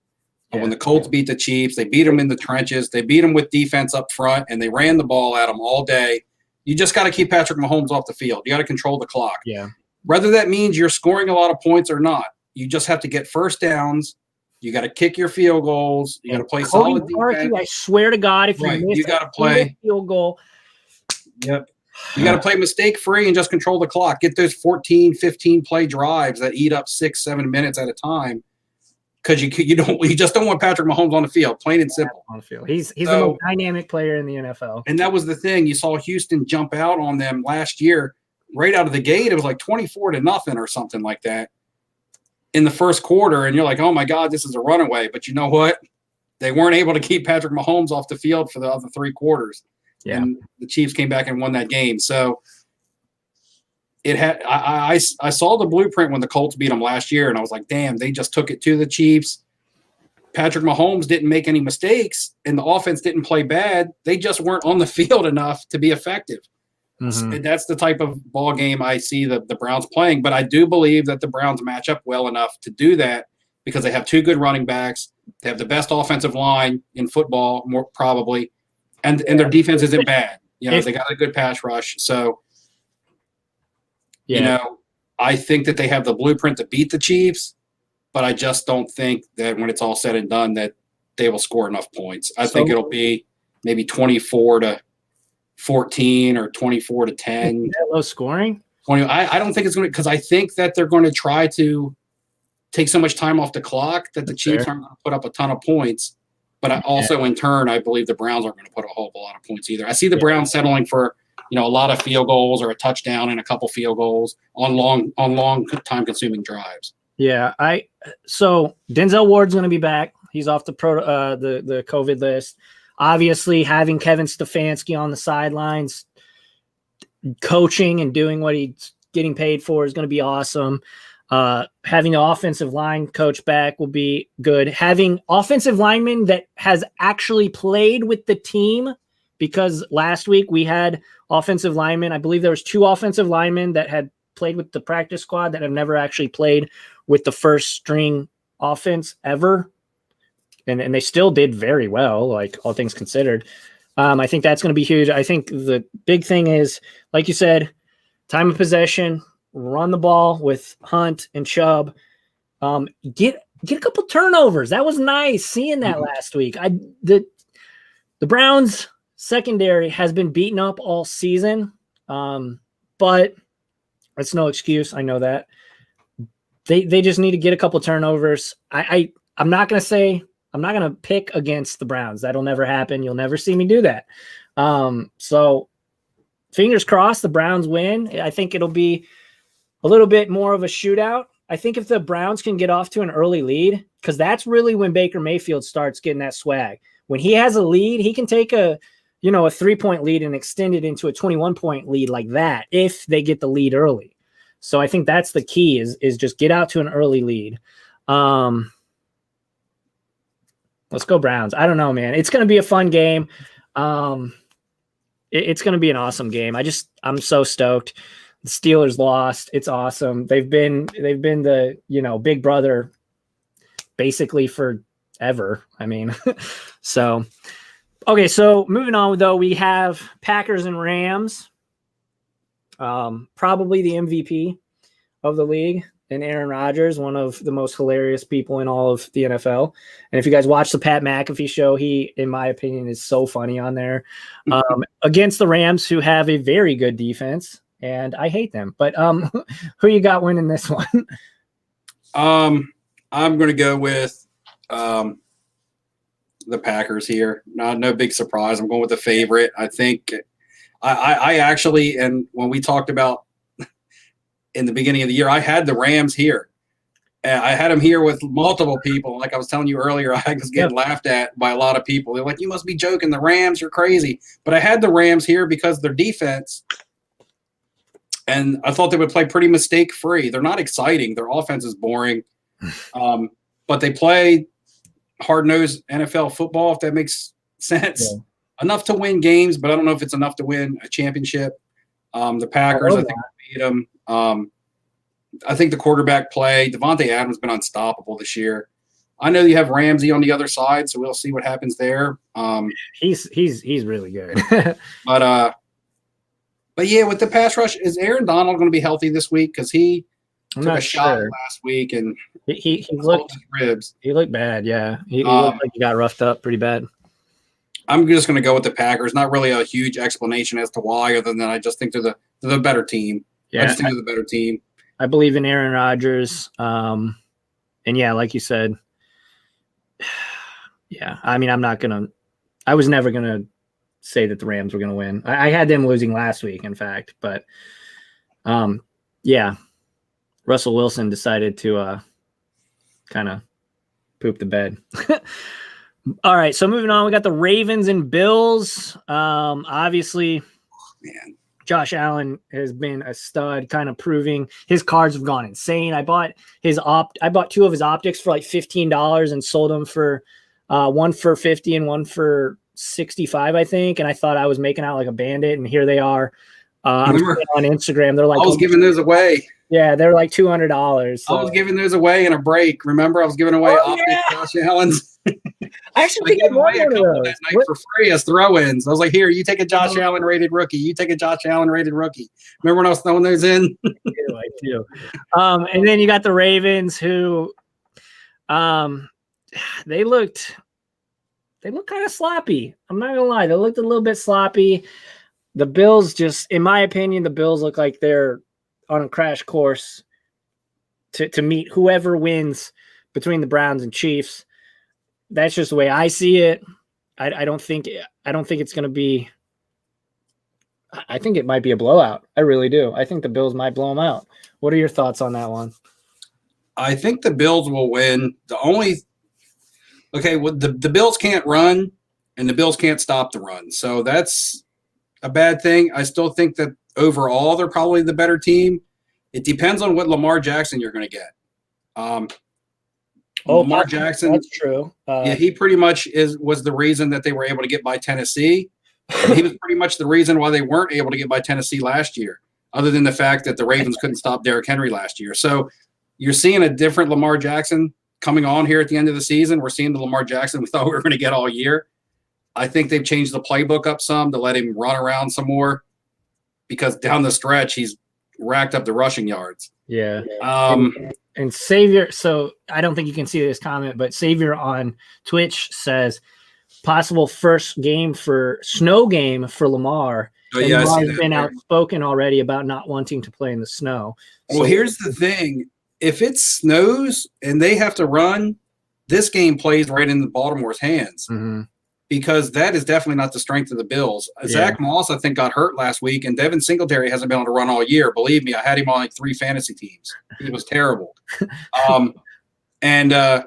Yeah. When the Colts beat the Chiefs, they beat them in the trenches. They beat them with defense up front, and they ran the ball at them all day. You just got to keep Patrick Mahomes off the field. You got to control the clock. Yeah. Whether that means you're scoring a lot of points or not, you just have to get first downs. You got to kick your field goals. You got to play solid defense. I swear to God, if you got to play field goal. Yep. You got to play mistake-free and just control the clock. Get those 14, 15-play drives that eat up 6-7 minutes at a time, because you just don't want Patrick Mahomes on the field, plain and simple. On the field, he's the most dynamic player in the NFL. And that was the thing. You saw Houston jump out on them last year, right out of the gate. It was like 24-0 or something like that in the first quarter, and you're like, oh my God, this is a runaway. But you know what? They weren't able to keep Patrick Mahomes off the field for the other 3 quarters. Yeah. And the Chiefs came back and won that game. So it had I saw the blueprint when the Colts beat them last year, and I was like, damn, they just took it to the Chiefs. Patrick Mahomes didn't make any mistakes, and the offense didn't play bad. They just weren't on the field enough to be effective. Mm-hmm. And that's the type of ball game I see the Browns playing. But I do believe that the Browns match up well enough to do that, because they have 2 good running backs. They have the best offensive line in football, more probably. And their defense isn't bad. They got a good pass rush. So, I think that they have the blueprint to beat the Chiefs, but I just don't think that when it's all said and done that they will score enough points. I think it'll be maybe 24-14 or 24-10. That low scoring? 20. I don't think it's going to, because I think that they're going to try to take so much time off the clock that the Chiefs aren't going to put up a ton of points. But I also, in turn, I believe the Browns aren't going to put a whole lot of points either. I see the Browns settling for, a lot of field goals or a touchdown and a couple field goals on long time-consuming drives. Yeah, so Denzel Ward's going to be back. He's off the COVID list. Obviously, having Kevin Stefanski on the sidelines, coaching and doing what he's getting paid for is going to be awesome. Having the offensive line coach back will be good. Having offensive linemen that has actually played with the team, because last week we had offensive linemen. I believe there was 2 offensive linemen that had played with the practice squad that have never actually played with the first string offense ever. And they still did very well, like all things considered. I think that's going to be huge. I think the big thing is, like you said, time of possession, run the ball with Hunt and Chubb. Get a couple turnovers. That was nice seeing that last week. The Browns secondary has been beaten up all season, but that's no excuse. I know that. They just need to get a couple turnovers. I'm not going to pick against the Browns. That'll never happen. You'll never see me do that. So fingers crossed the Browns win. I think it'll be a little bit more of a shootout. I think if the Browns can get off to an early lead, because that's really when Baker Mayfield starts getting that swag. When he has a lead, he can take a 3-point lead and extend it into a 21-point lead like that if they get the lead early. So I think that's the key is just get out to an early lead. Let's go Browns. I don't know, man. It's going to be a fun game. It's going to be an awesome game. I'm so stoked. The Steelers lost. It's awesome. They've been the, big brother basically forever. I mean, so okay, so moving on though, we have Packers and Rams. Probably the MVP of the league, and Aaron Rodgers, one of the most hilarious people in all of the NFL. And if you guys watch the Pat McAfee show, he, in my opinion, is so funny on there. Against the Rams, who have a very good defense, and I hate them. But who you got winning this one? I'm going to go with the Packers here. No big surprise. I'm going with the favorite. I think I actually, and when we talked about in the beginning of the year, I had the Rams here. I had them here with multiple people. Like I was telling you earlier, I was getting laughed at by a lot of people. They're like, you must be joking. The Rams, you're crazy. But I had the Rams here because their defense, and I thought they would play pretty mistake-free. They're not exciting. Their offense is boring. But they play hard-nosed NFL football, if that makes sense. Yeah. Enough to win games, but I don't know if it's enough to win a championship. The Packers, I think, beat them. I think the quarterback play, Devontae Adams has been unstoppable this year. I know you have Ramsey on the other side, so we'll see what happens there. He's really good. But yeah, with the pass rush, is Aaron Donald going to be healthy this week? Because he took a shot last week and he looked his ribs. He looked bad. Yeah, he looked like he got roughed up pretty bad. I'm just going to go with the Packers. Not really a huge explanation as to why, other than I just think they're the better team. Yeah, I just think they're the better team. I believe in Aaron Rodgers. And yeah, like you said, yeah, I mean, I was never going to say that the Rams were going to win. I had them losing last week, in fact, but yeah, Russell Wilson decided to kind of poop the bed. All right, so moving on, we got the Ravens and Bills. Obviously, man, Josh Allen has been a stud, kind of proving his cards have gone insane. I bought two of his optics for like $15 and sold them for one for $50 and one for $65, I think. And I thought I was making out like a bandit, and here they are. I'm on Instagram. They're like, I was giving those away. Yeah, they're like $200. So. I was giving those away in a break. Remember, I was giving away optics, Josh Allen's. I actually think I won one of those that night for free as throw-ins. I was like, "Here, you take a Josh Allen rated rookie. You take a Josh Allen rated rookie." Remember when I was throwing those in? I do. And then you got the Ravens, who, they looked kind of sloppy. I'm not gonna lie, they looked a little bit sloppy. The Bills, just in my opinion, the Bills look like they're on a crash course to meet whoever wins between the Browns and Chiefs. That's just the way I see it. I don't think it's going to be. I think it might be a blowout. I really do. I think the Bills might blow them out. What are your thoughts on that one? I think the Bills will win. The Bills can't run, and the Bills can't stop the run. So that's a bad thing. I still think that overall they're probably the better team. It depends on what Lamar Jackson you're going to get. Lamar Jackson. That's true. Yeah, he pretty much was the reason that they were able to get by Tennessee. He was pretty much the reason why they weren't able to get by Tennessee last year, other than the fact that the Ravens couldn't stop Derrick Henry last year. So you're seeing a different Lamar Jackson coming on here at the end of the season. We're seeing the Lamar Jackson we thought we were going to get all year. I think they've changed the playbook up some to let him run around some more, because down the stretch he's racked up the rushing yards. Yeah. And Savior, so I don't think you can see this comment, but Savior on Twitch says possible first snow game for Lamar. Oh, yeah, Lamar's been outspoken already about not wanting to play in the snow. Well, here's the thing. If it snows and they have to run, this game plays right in Baltimore's hands. Mm-hmm. Because that is definitely not the strength of the Bills. Yeah. Zach Moss, I think, got hurt last week, and Devin Singletary hasn't been able to run all year. Believe me, I had him on like 3 fantasy teams. He was terrible. Their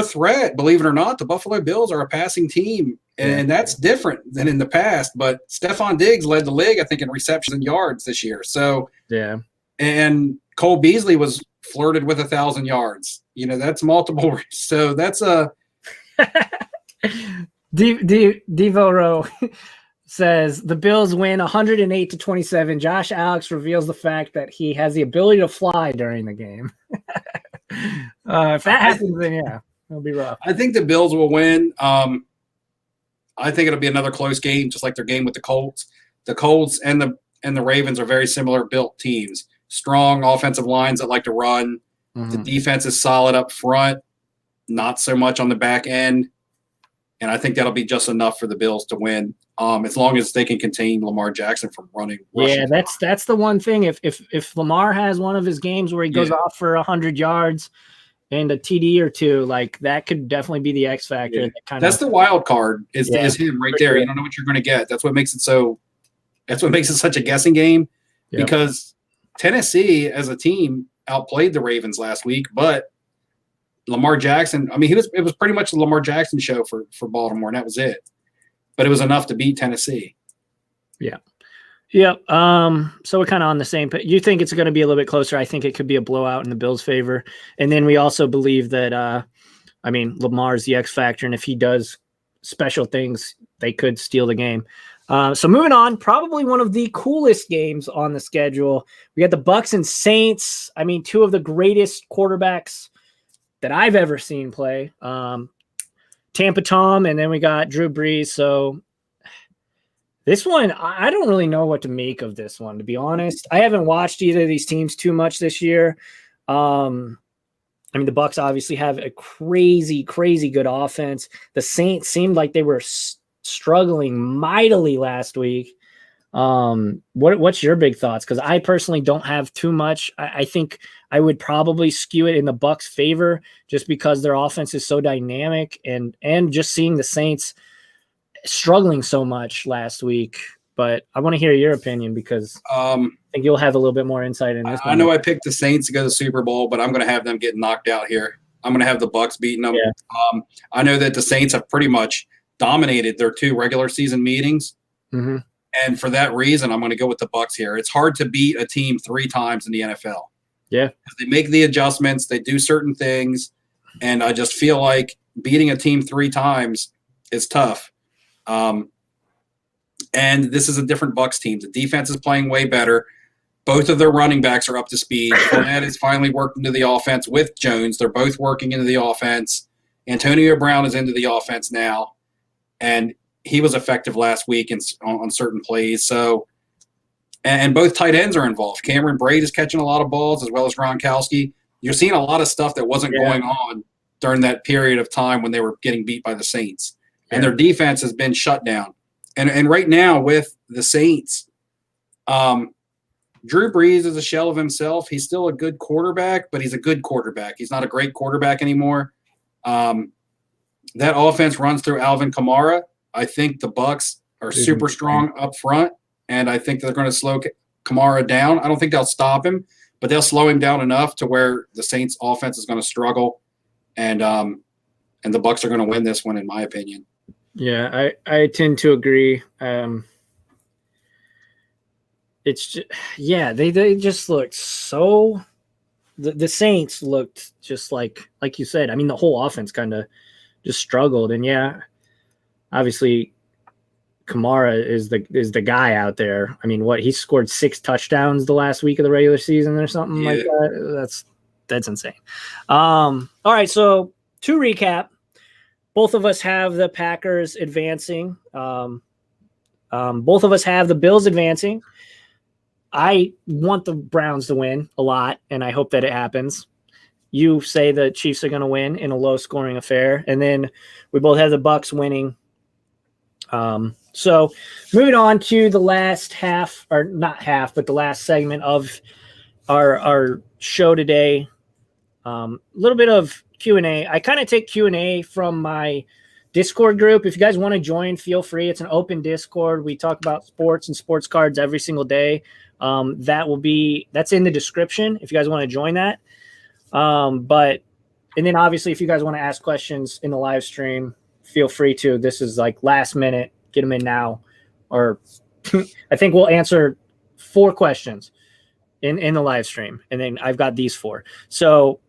threat, believe it or not, the Buffalo Bills are a passing team, and that's different than in the past. But Stephon Diggs led the league, I think, in receptions and yards this year. So yeah, and Cole Beasley was flirted with 1,000 yards. That's multiple. So that's a. Devo Rowe says the Bills win 108-27. Josh Alex reveals the fact that he has the ability to fly during the game. If that happens, then yeah, it'll be rough. I think the Bills will win. I think it'll be another close game, just like their game with the Colts. The Colts and the Ravens are very similar built teams. Strong offensive lines that like to run. Mm-hmm. The defense is solid up front, not so much on the back end. And I think that'll be just enough for the Bills to win, as long as they can contain Lamar Jackson from running. Yeah, that's the one thing. If Lamar has one of his games where he goes off for 100 yards and a TD or two, like that could definitely be the X factor. Yeah. That's the wild card is him right there. Sure. You don't know what you're going to get. That's what makes it such a guessing game, because Tennessee as a team outplayed the Ravens last week, but Lamar Jackson, I mean, it was pretty much the Lamar Jackson show for Baltimore, and that was it. But it was enough to beat Tennessee. Yeah. Yep. So we're kind of on the same page. You think it's going to be a little bit closer. I think it could be a blowout in the Bills' favor. And then we also believe that, Lamar's the X factor, and if he does special things, they could steal the game. So moving on, probably one of the coolest games on the schedule. We got the Bucs and Saints. I mean, two of the greatest quarterbacks that I've ever seen play. Tampa Tom, and then we got Drew Brees. So this one, I don't really know what to make of this one, to be honest. I haven't watched either of these teams too much this year. The Bucs obviously have a crazy, crazy good offense. The Saints seemed like they were struggling mightily last week. What's your big thoughts? Because I personally don't have too much. I think I would probably skew it in the Bucs' favor just because their offense is so dynamic, and just seeing the Saints struggling so much last week. But I want to hear your opinion, because I think you'll have a little bit more insight in this one. I know I picked the Saints to go to the Super Bowl, but I'm going to have them get knocked out here. I'm going to have the Bucs beating them. Yeah. I know that the Saints have pretty much dominated their two regular season meetings. Mm-hmm. And for that reason, I'm going to go with the Bucs here. It's hard to beat a team 3 times in the NFL. Yeah. They make the adjustments. They do certain things. And I just feel like beating a team 3 times is tough. And this is a different Bucs team. The defense is playing way better. Both of their running backs are up to speed. Fournette has finally worked into the offense with Jones. They're both working into the offense. Antonio Brown is into the offense now. And he was effective last week on certain plays. So, and both tight ends are involved. Cameron Braid is catching a lot of balls, as well as Gronkowski. You're seeing a lot of stuff that wasn't going on during that period of time when they were getting beat by the Saints. And their defense has been shut down. And right now with the Saints, Drew Brees is a shell of himself. He's still a good quarterback, but he's a good quarterback. He's not a great quarterback anymore. That offense runs through Alvin Kamara. I think the Bucs are super strong up front, and I think they're going to slow Kamara down. I don't think they'll stop him, but they'll slow him down enough to where the Saints offense is going to struggle, and the Bucs are going to win this one, in my opinion. Yeah, I tend to agree. It's just, they just looked so. The Saints looked just like you said. I mean, the whole offense kind of just struggled, and obviously, Kamara is the guy out there. I mean, he scored 6 touchdowns the last week of the regular season or something like that. That's insane. All right, so to recap, both of us have the Packers advancing. Both of us have the Bills advancing. I want the Browns to win a lot, and I hope that it happens. You say the Chiefs are going to win in a low-scoring affair, and then we both have the Bucs winning. So moving on to the last half, or not half, but the last segment of our show today. A little bit of Q&A. I kind of take Q&A from my Discord group. If you guys want to join, feel free. It's an open Discord. We talk about sports and sports cards every single day. That's in the description if you guys want to join that. And then obviously if you guys want to ask questions in the live stream, feel free to. This is like last minute, get them in now. Or I think we'll answer 4 questions in the live stream. And then I've got these 4. So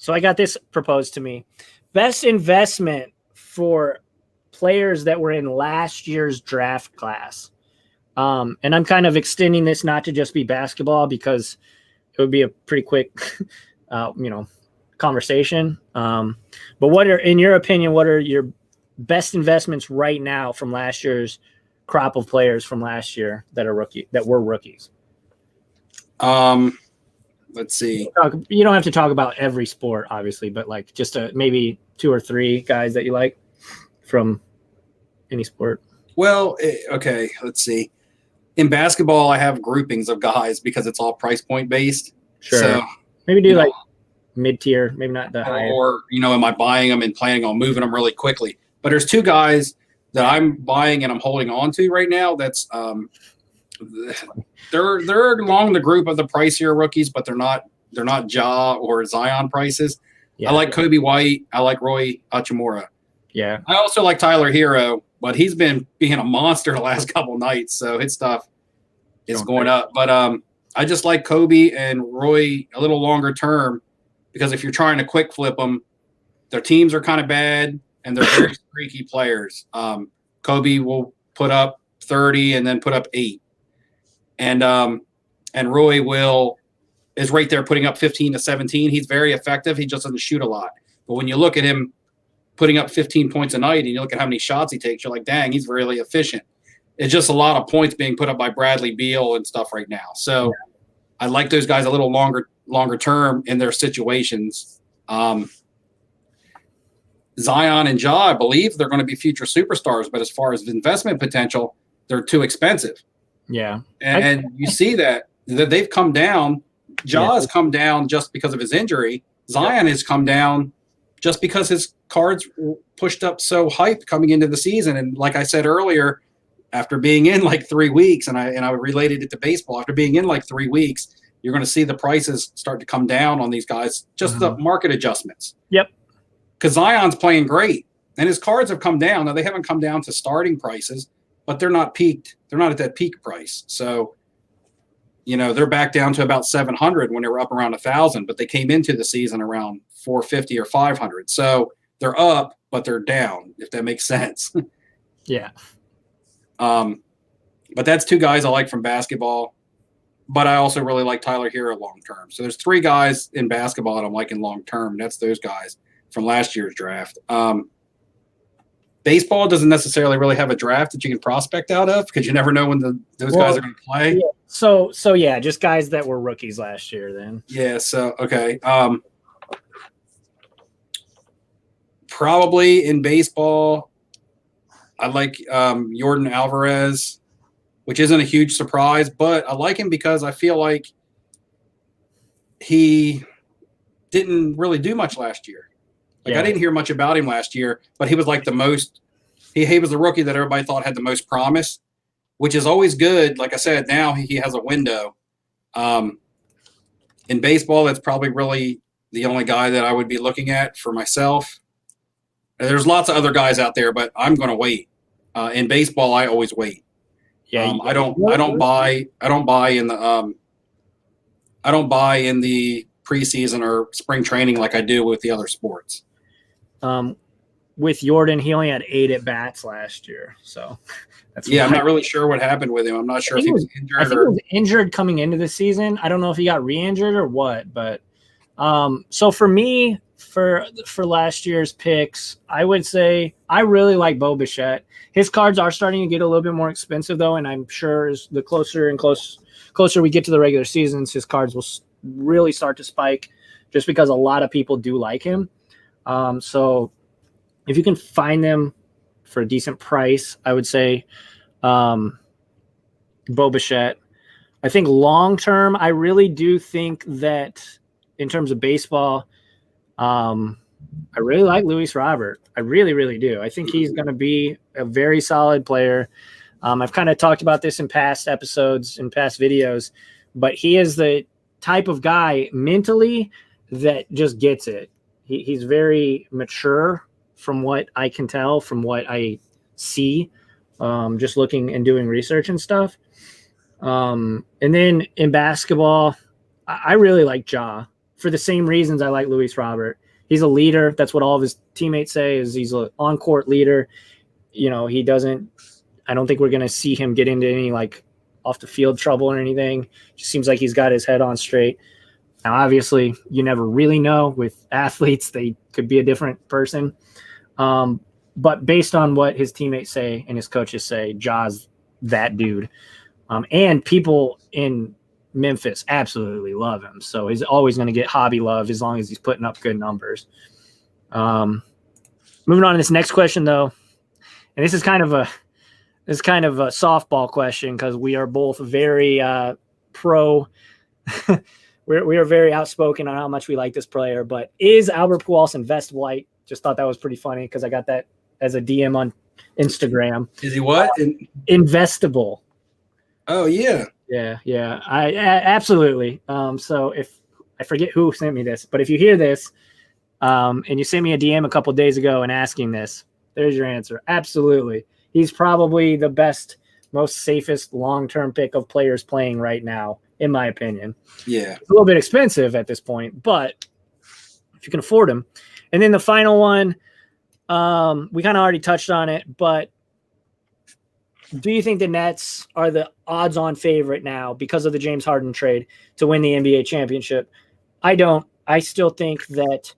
I got this proposed to me. Best investment for players that were in last year's draft class. And I'm kind of extending this not to just be basketball because it would be a pretty quick, conversation. But in your opinion, what are your best investments right now from last year's crop of players from last year that were rookies? Let's see. You don't have to talk about every sport, obviously, but like just maybe 2 or 3 guys that you like from any sport. Well, okay, let's see. In basketball, I have groupings of guys because it's all price point based. Sure. So maybe do like mid-tier, maybe not the highest. Or, am I buying them and planning on moving them really quickly? But there's 2 guys that I'm buying and I'm holding on to right now. That's they're along the group of the pricier rookies, but they're not Ja or Zion prices. Yeah, I like Kobe White. I like Roy Hachimura. Yeah. I also like Tyler Hero, but he's been being a monster the last couple nights, so his stuff is going up. But I just like Kobe and Roy a little longer term because if you're trying to quick flip them, their teams are kind of bad and they're very streaky players. Kobe will put up 30 and then put up 8. And Roy is right there putting up 15 to 17. He's very effective. He just doesn't shoot a lot. But when you look at him putting up 15 points a night and you look at how many shots he takes, you're like, dang, he's really efficient. It's just a lot of points being put up by Bradley Beal and stuff right now. So I like those guys a little longer term in their situations. Zion and Ja, I believe they're going to be future superstars, but as far as investment potential, they're too expensive. Yeah. And you see that they've come down. Ja has come down just because of his injury. Zion has come down just because his cards were pushed up so hyped coming into the season. And like I said earlier, after being in like 3 weeks, and I related it to baseball, after being in like 3 weeks, you're going to see the prices start to come down on these guys, just the market adjustments. Yep. Because Zion's playing great, and his cards have come down. Now, they haven't come down to starting prices, but they're not peaked. They're not at that peak price. So, they're back down to about 700 when they were up around 1,000, but they came into the season around 450 or 500. So they're up, but they're down, if that makes sense. Yeah. But that's 2 guys I like from basketball. But I also really like Tyler Hero long term. So there's 3 guys in basketball that I'm liking long term. That's those guys from last year's draft. Baseball doesn't necessarily really have a draft that you can prospect out of because you never know when those guys are going to play. Yeah. So yeah, just guys that were rookies last year then. Yeah. So okay. Probably in baseball, I like Jordan Alvarez, which isn't a huge surprise, but I like him because I feel like he didn't really do much last year. I didn't hear much about him last year, but he was like he was the rookie that everybody thought had the most promise, which is always good. Like I said, now he has a window. In baseball, that's probably really the only guy that I would be looking at for myself. There's lots of other guys out there, but I'm going to wait. In baseball, I always wait. Yeah, I don't buy in the preseason or spring training like I do with the other sports. With Jordan, he only had 8 at bats last year, so that's I'm not really sure what happened with him. I'm not sure if he was injured. I think he was injured coming into the season. I don't know if he got re-injured or what, but so for me, for last year's picks, I would say I really like Bo Bichette. His cards are starting to get a little bit more expensive though, and I'm sure as the closer we get to the regular seasons, his cards will really start to spike just because a lot of people do like him. So if you can find them for a decent price, I would say Bo Bichette. I think long term, I really do think that in terms of baseball, I really like Luis Robert. I really, really do. I think he's going to be a very solid player. I've kind of talked about this in past episodes, in past videos, but he is the type of guy mentally that just gets it. He's very mature from what I can tell, from what I see, just looking and doing research and stuff. And then in basketball, I really like Ja for the same reasons I like Luis Robert. He's a leader. That's what all of his teammates say, is he's an on-court leader. he doesn't. I don't think we're going to see him get into any like off the field trouble or anything. Just seems like he's got his head on straight. Now, obviously, you never really know with athletes; they could be a different person. But based on what his teammates say and his coaches say, Ja's that dude. And people in Memphis absolutely love him. So he's always going to get hobby love as long as he's putting up good numbers. Moving on to this next question, though, and this is kind of a softball question because we are both very pro. we are very outspoken on how much we like this player. But is Albert Pujols investable? Just thought that was pretty funny because I got that as a DM on Instagram. Is he what? Investable. Oh, yeah. Yeah. I absolutely. So if I forget who sent me this, but if you hear this and you sent me a DM a couple days ago and asking this, there's your answer. Absolutely. He's probably the best, most safest long-term pick of players playing right now, in my opinion. Yeah. It's a little bit expensive at this point, but if you can afford him. And then the final one, we kind of already touched on it, but do you think the Nets are the odds-on favorite now because of the James Harden trade to win the NBA championship? I don't. I still think that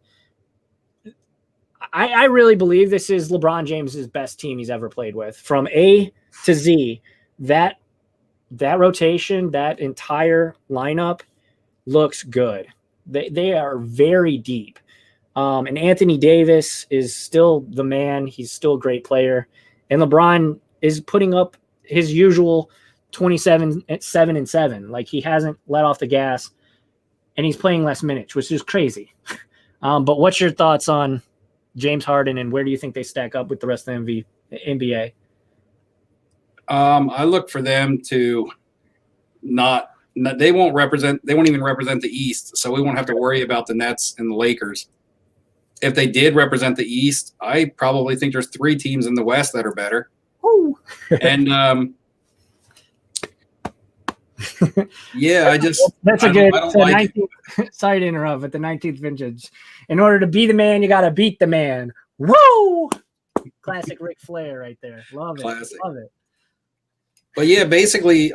I really believe this is LeBron James's best team he's ever played with. From A to Z, that rotation, that entire lineup looks good. They are very deep. And Anthony Davis is still the man. He's still a great player. And LeBron is putting up his usual 27, 7 and 7. Like he hasn't let off the gas, and he's playing less minutes, which is crazy. But what's your thoughts on James Harden, and where do you think they stack up with the rest of the NBA? I look for them to they won't even represent the East, so we won't have to worry about the Nets and the Lakers. If they did represent the East, I probably think there's 3 teams in the West that are better. Ooh. And yeah, that's a good. Sorry to interrupt, but the 19th vintage. In order to be the man, you got to beat the man. Woo! Classic Ric Flair right there. Love it. Classic. Love it. But yeah, basically,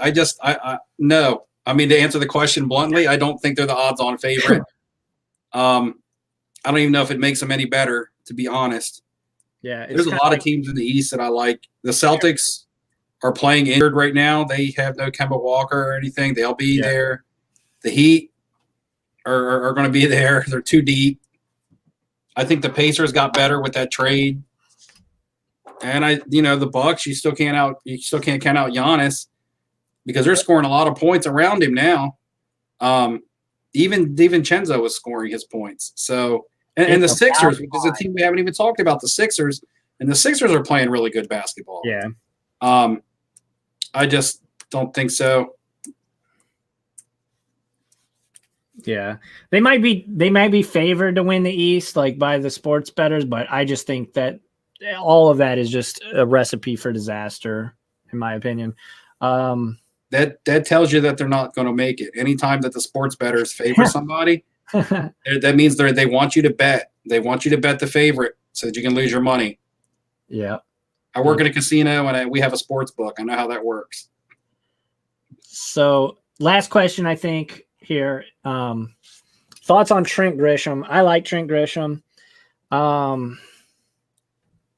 no. I mean, to answer the question bluntly, I don't think they're the odds-on favorite. I don't even know if it makes them any better, to be honest. Yeah, there's a lot of teams in the East that I like. The Celtics are playing injured right now. They have no Kemba Walker or anything. They'll be there. The Heat are going to be there. They're too deep. I think the Pacers got better with that trade. And the Bucks, you still can't count out Giannis because they're scoring a lot of points around him now. Even DiVincenzo was scoring his points. So and the Sixers, because the team we haven't even talked about, the Sixers, and the Sixers are playing really good basketball. Yeah. I just don't think so. Yeah. They might be favored to win the East, like by the sports bettors, but I just think that all of that is just a recipe for disaster, in my opinion. That tells you that they're not going to make it. Anytime that the sports bettors favor somebody, that means they want you to bet. They want you to bet the favorite so that you can lose your money. Yeah. I work in a casino and we have a sports book. I know how that works. So last question, I think here. Thoughts on Trent Grisham? I like Trent Grisham.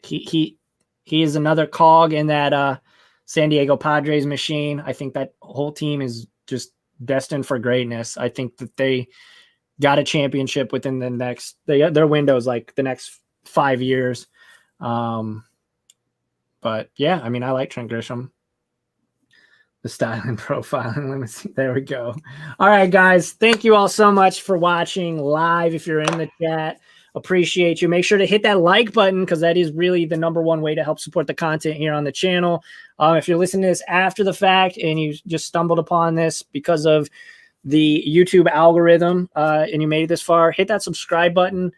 He is another cog in that San Diego Padres machine. I think that whole team is just destined for greatness. I think that they got a championship within the next their windows, like the next 5 years. But yeah, I mean, I like Trent Grisham. The styling profiling. Let me see. There we go. All right, guys. Thank you all so much for watching live. If you're in the chat, appreciate you. Make sure to hit that like button because that is really the #1 way to help support the content here on the channel. If you're listening to this after the fact and you just stumbled upon this because of the YouTube algorithm and you made it this far, hit that subscribe button.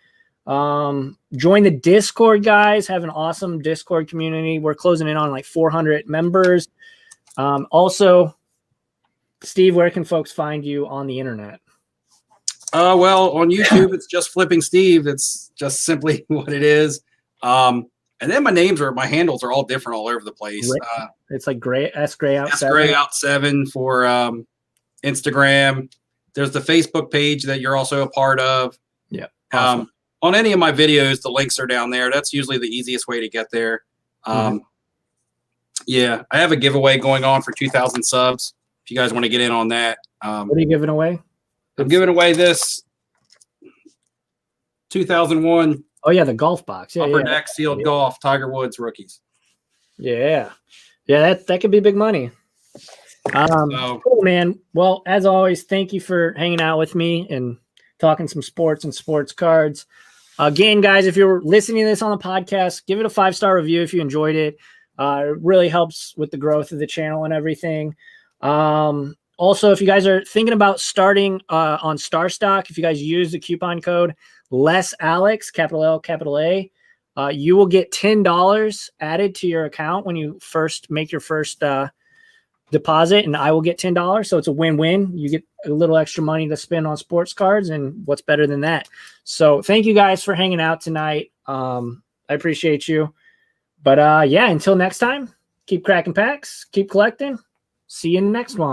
Join the Discord, guys. Have an awesome Discord community. We're closing in on like 400 members. Also, Steve, where can folks find you on the internet? Well, on YouTube, it's just Flipping Steve. It's just simply what it is. And then my handles are all different all over the place. It's like gray out S 7. Gray out 7 for Instagram. There's the Facebook page that you're also a part of. Yeah. Awesome. On any of my videos, the links are down there. That's usually the easiest way to get there. Yeah, I have a giveaway going on for 2,000 subs. If you guys want to get in on that. What are you giving away? I'm giving away this 2001. Oh yeah, the golf box. Yeah, Upper Deck Sealed Golf Tiger Woods rookies. Yeah, that could be big money. Cool, man. Well, as always, thank you for hanging out with me and talking some sports and sports cards. Again, guys, if you're listening to this on the podcast, give it a 5-star review if you enjoyed it. It really helps with the growth of the channel and everything. Also, if you guys are thinking about starting on Star Stock, if you guys use the coupon code LessAlex, capital L, capital A, you will get $10 added to your account when you first make your first deposit, and I will get $10. So it's a win-win. You get a little extra money to spend on sports cards, and what's better than that? So thank you guys for hanging out tonight. I appreciate you. But yeah, until next time, keep cracking packs, keep collecting. See you in the next one.